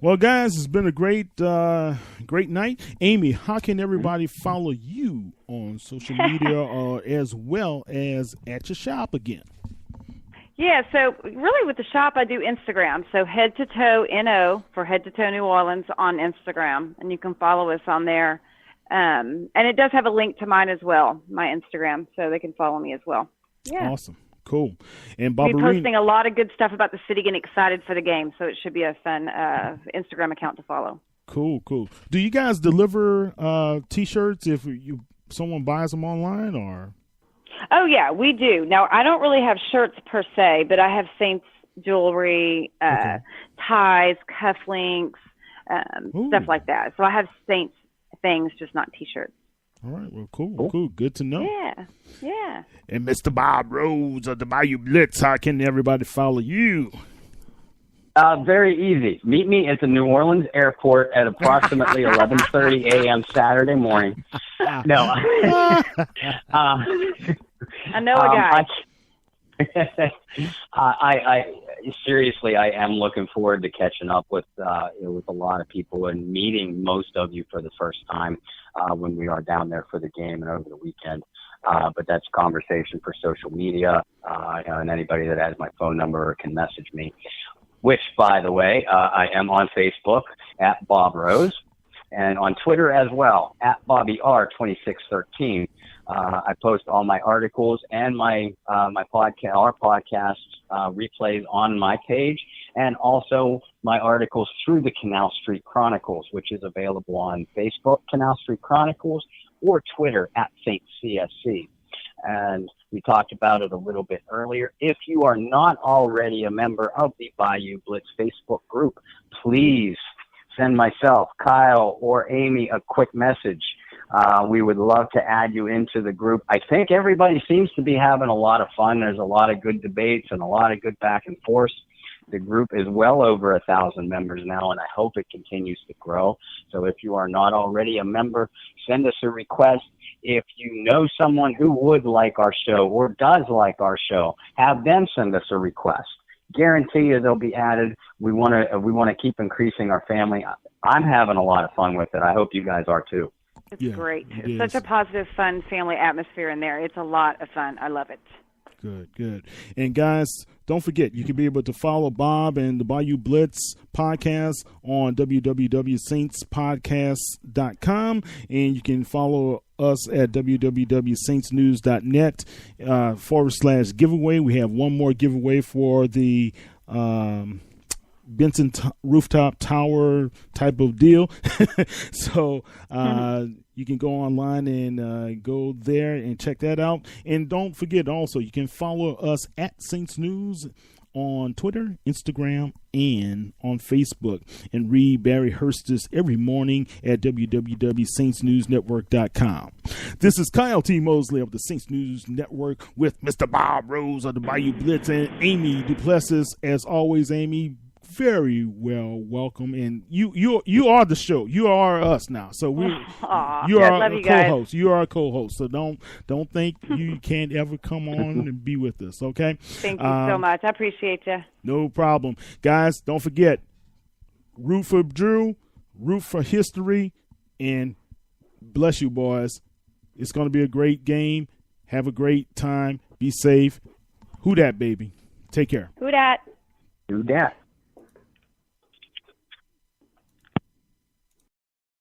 Well, guys, it's been a great night. Amy, how can everybody follow you on social media as well as at your shop again? Yeah, so really with the shop, I do Instagram. So Head to Toe NO for Head to Toe New Orleans on Instagram, and you can follow us on there. And it does have a link to mine as well, my Instagram, so they can follow me as well. Yeah. Awesome. Cool. And we're posting a lot of good stuff about the city, getting excited for the game, so it should be a fun Instagram account to follow. Cool. Do you guys deliver T-shirts if someone buys them online or? Oh, yeah, we do. Now, I don't really have shirts per se, but I have Saints jewelry, ties, cufflinks, stuff like that. So I have Saints things, just not T-shirts. All right, well, cool. Good to know. Yeah. And Mr. Bob Rose of the Bayou Blitz, how can everybody follow you? Very easy. Meet me at the New Orleans airport at approximately 11:30 a.m. Saturday morning. No. I know a guy. I seriously, I am looking forward to catching up with a lot of people and meeting most of you for the first time when we are down there for the game and over the weekend. But that's a conversation for social media, and anybody that has my phone number can message me, which, by the way, I am on Facebook at Bob Rose, and on Twitter as well, at BobbyR2613. I post all my articles and our podcast replays on my page, and also my articles through the Canal Street Chronicles, which is available on Facebook, Canal Street Chronicles, or Twitter at Saint CSC. And we talked about it a little bit earlier. If you are not already a member of the Bayou Blitz Facebook group, please send myself, Kyle, or Amy a quick message. We would love to add you into the group. I think everybody seems to be having a lot of fun. There's a lot of good debates and a lot of good back and forth. The group is well over 1,000 members now, and I hope it continues to grow. So if you are not already a member, send us a request. If you know someone who would like our show or does like our show, have them send us a request. Guarantee you they'll be added. We want to keep increasing our family. I'm having a lot of fun with it. I hope you guys are too. It's great. It's such a positive, fun family atmosphere in there. It's a lot of fun. I love it. Good. And guys, don't forget, you can be able to follow Bob and the Bayou Blitz podcast on www.saintspodcast.com, and you can follow us at www.saintsnews.net /giveaway. We have one more giveaway for the Benson rooftop tower type of deal. So you can go online and go there and check that out. And don't forget also, you can follow us at Saints News on Twitter, Instagram, and on Facebook, and read Barry Hurst's every morning at www.saintsnewsnetwork.com. This is Kyle T. Mosley of the Saints News Network with Mr. Bob Rose of the Bayou Blitz and Amy Duplessis. As always, Amy, very well welcome, and you are the show. You are us now, so you are a co-host. You are a co-host, so don't think you can't ever come on and be with us. Okay. Thank you so much. I appreciate you. No problem, guys. Don't forget, root for Drew, root for history, and bless you, boys. It's going to be a great game. Have a great time. Be safe. Who dat, baby? Take care. Who dat? Do that.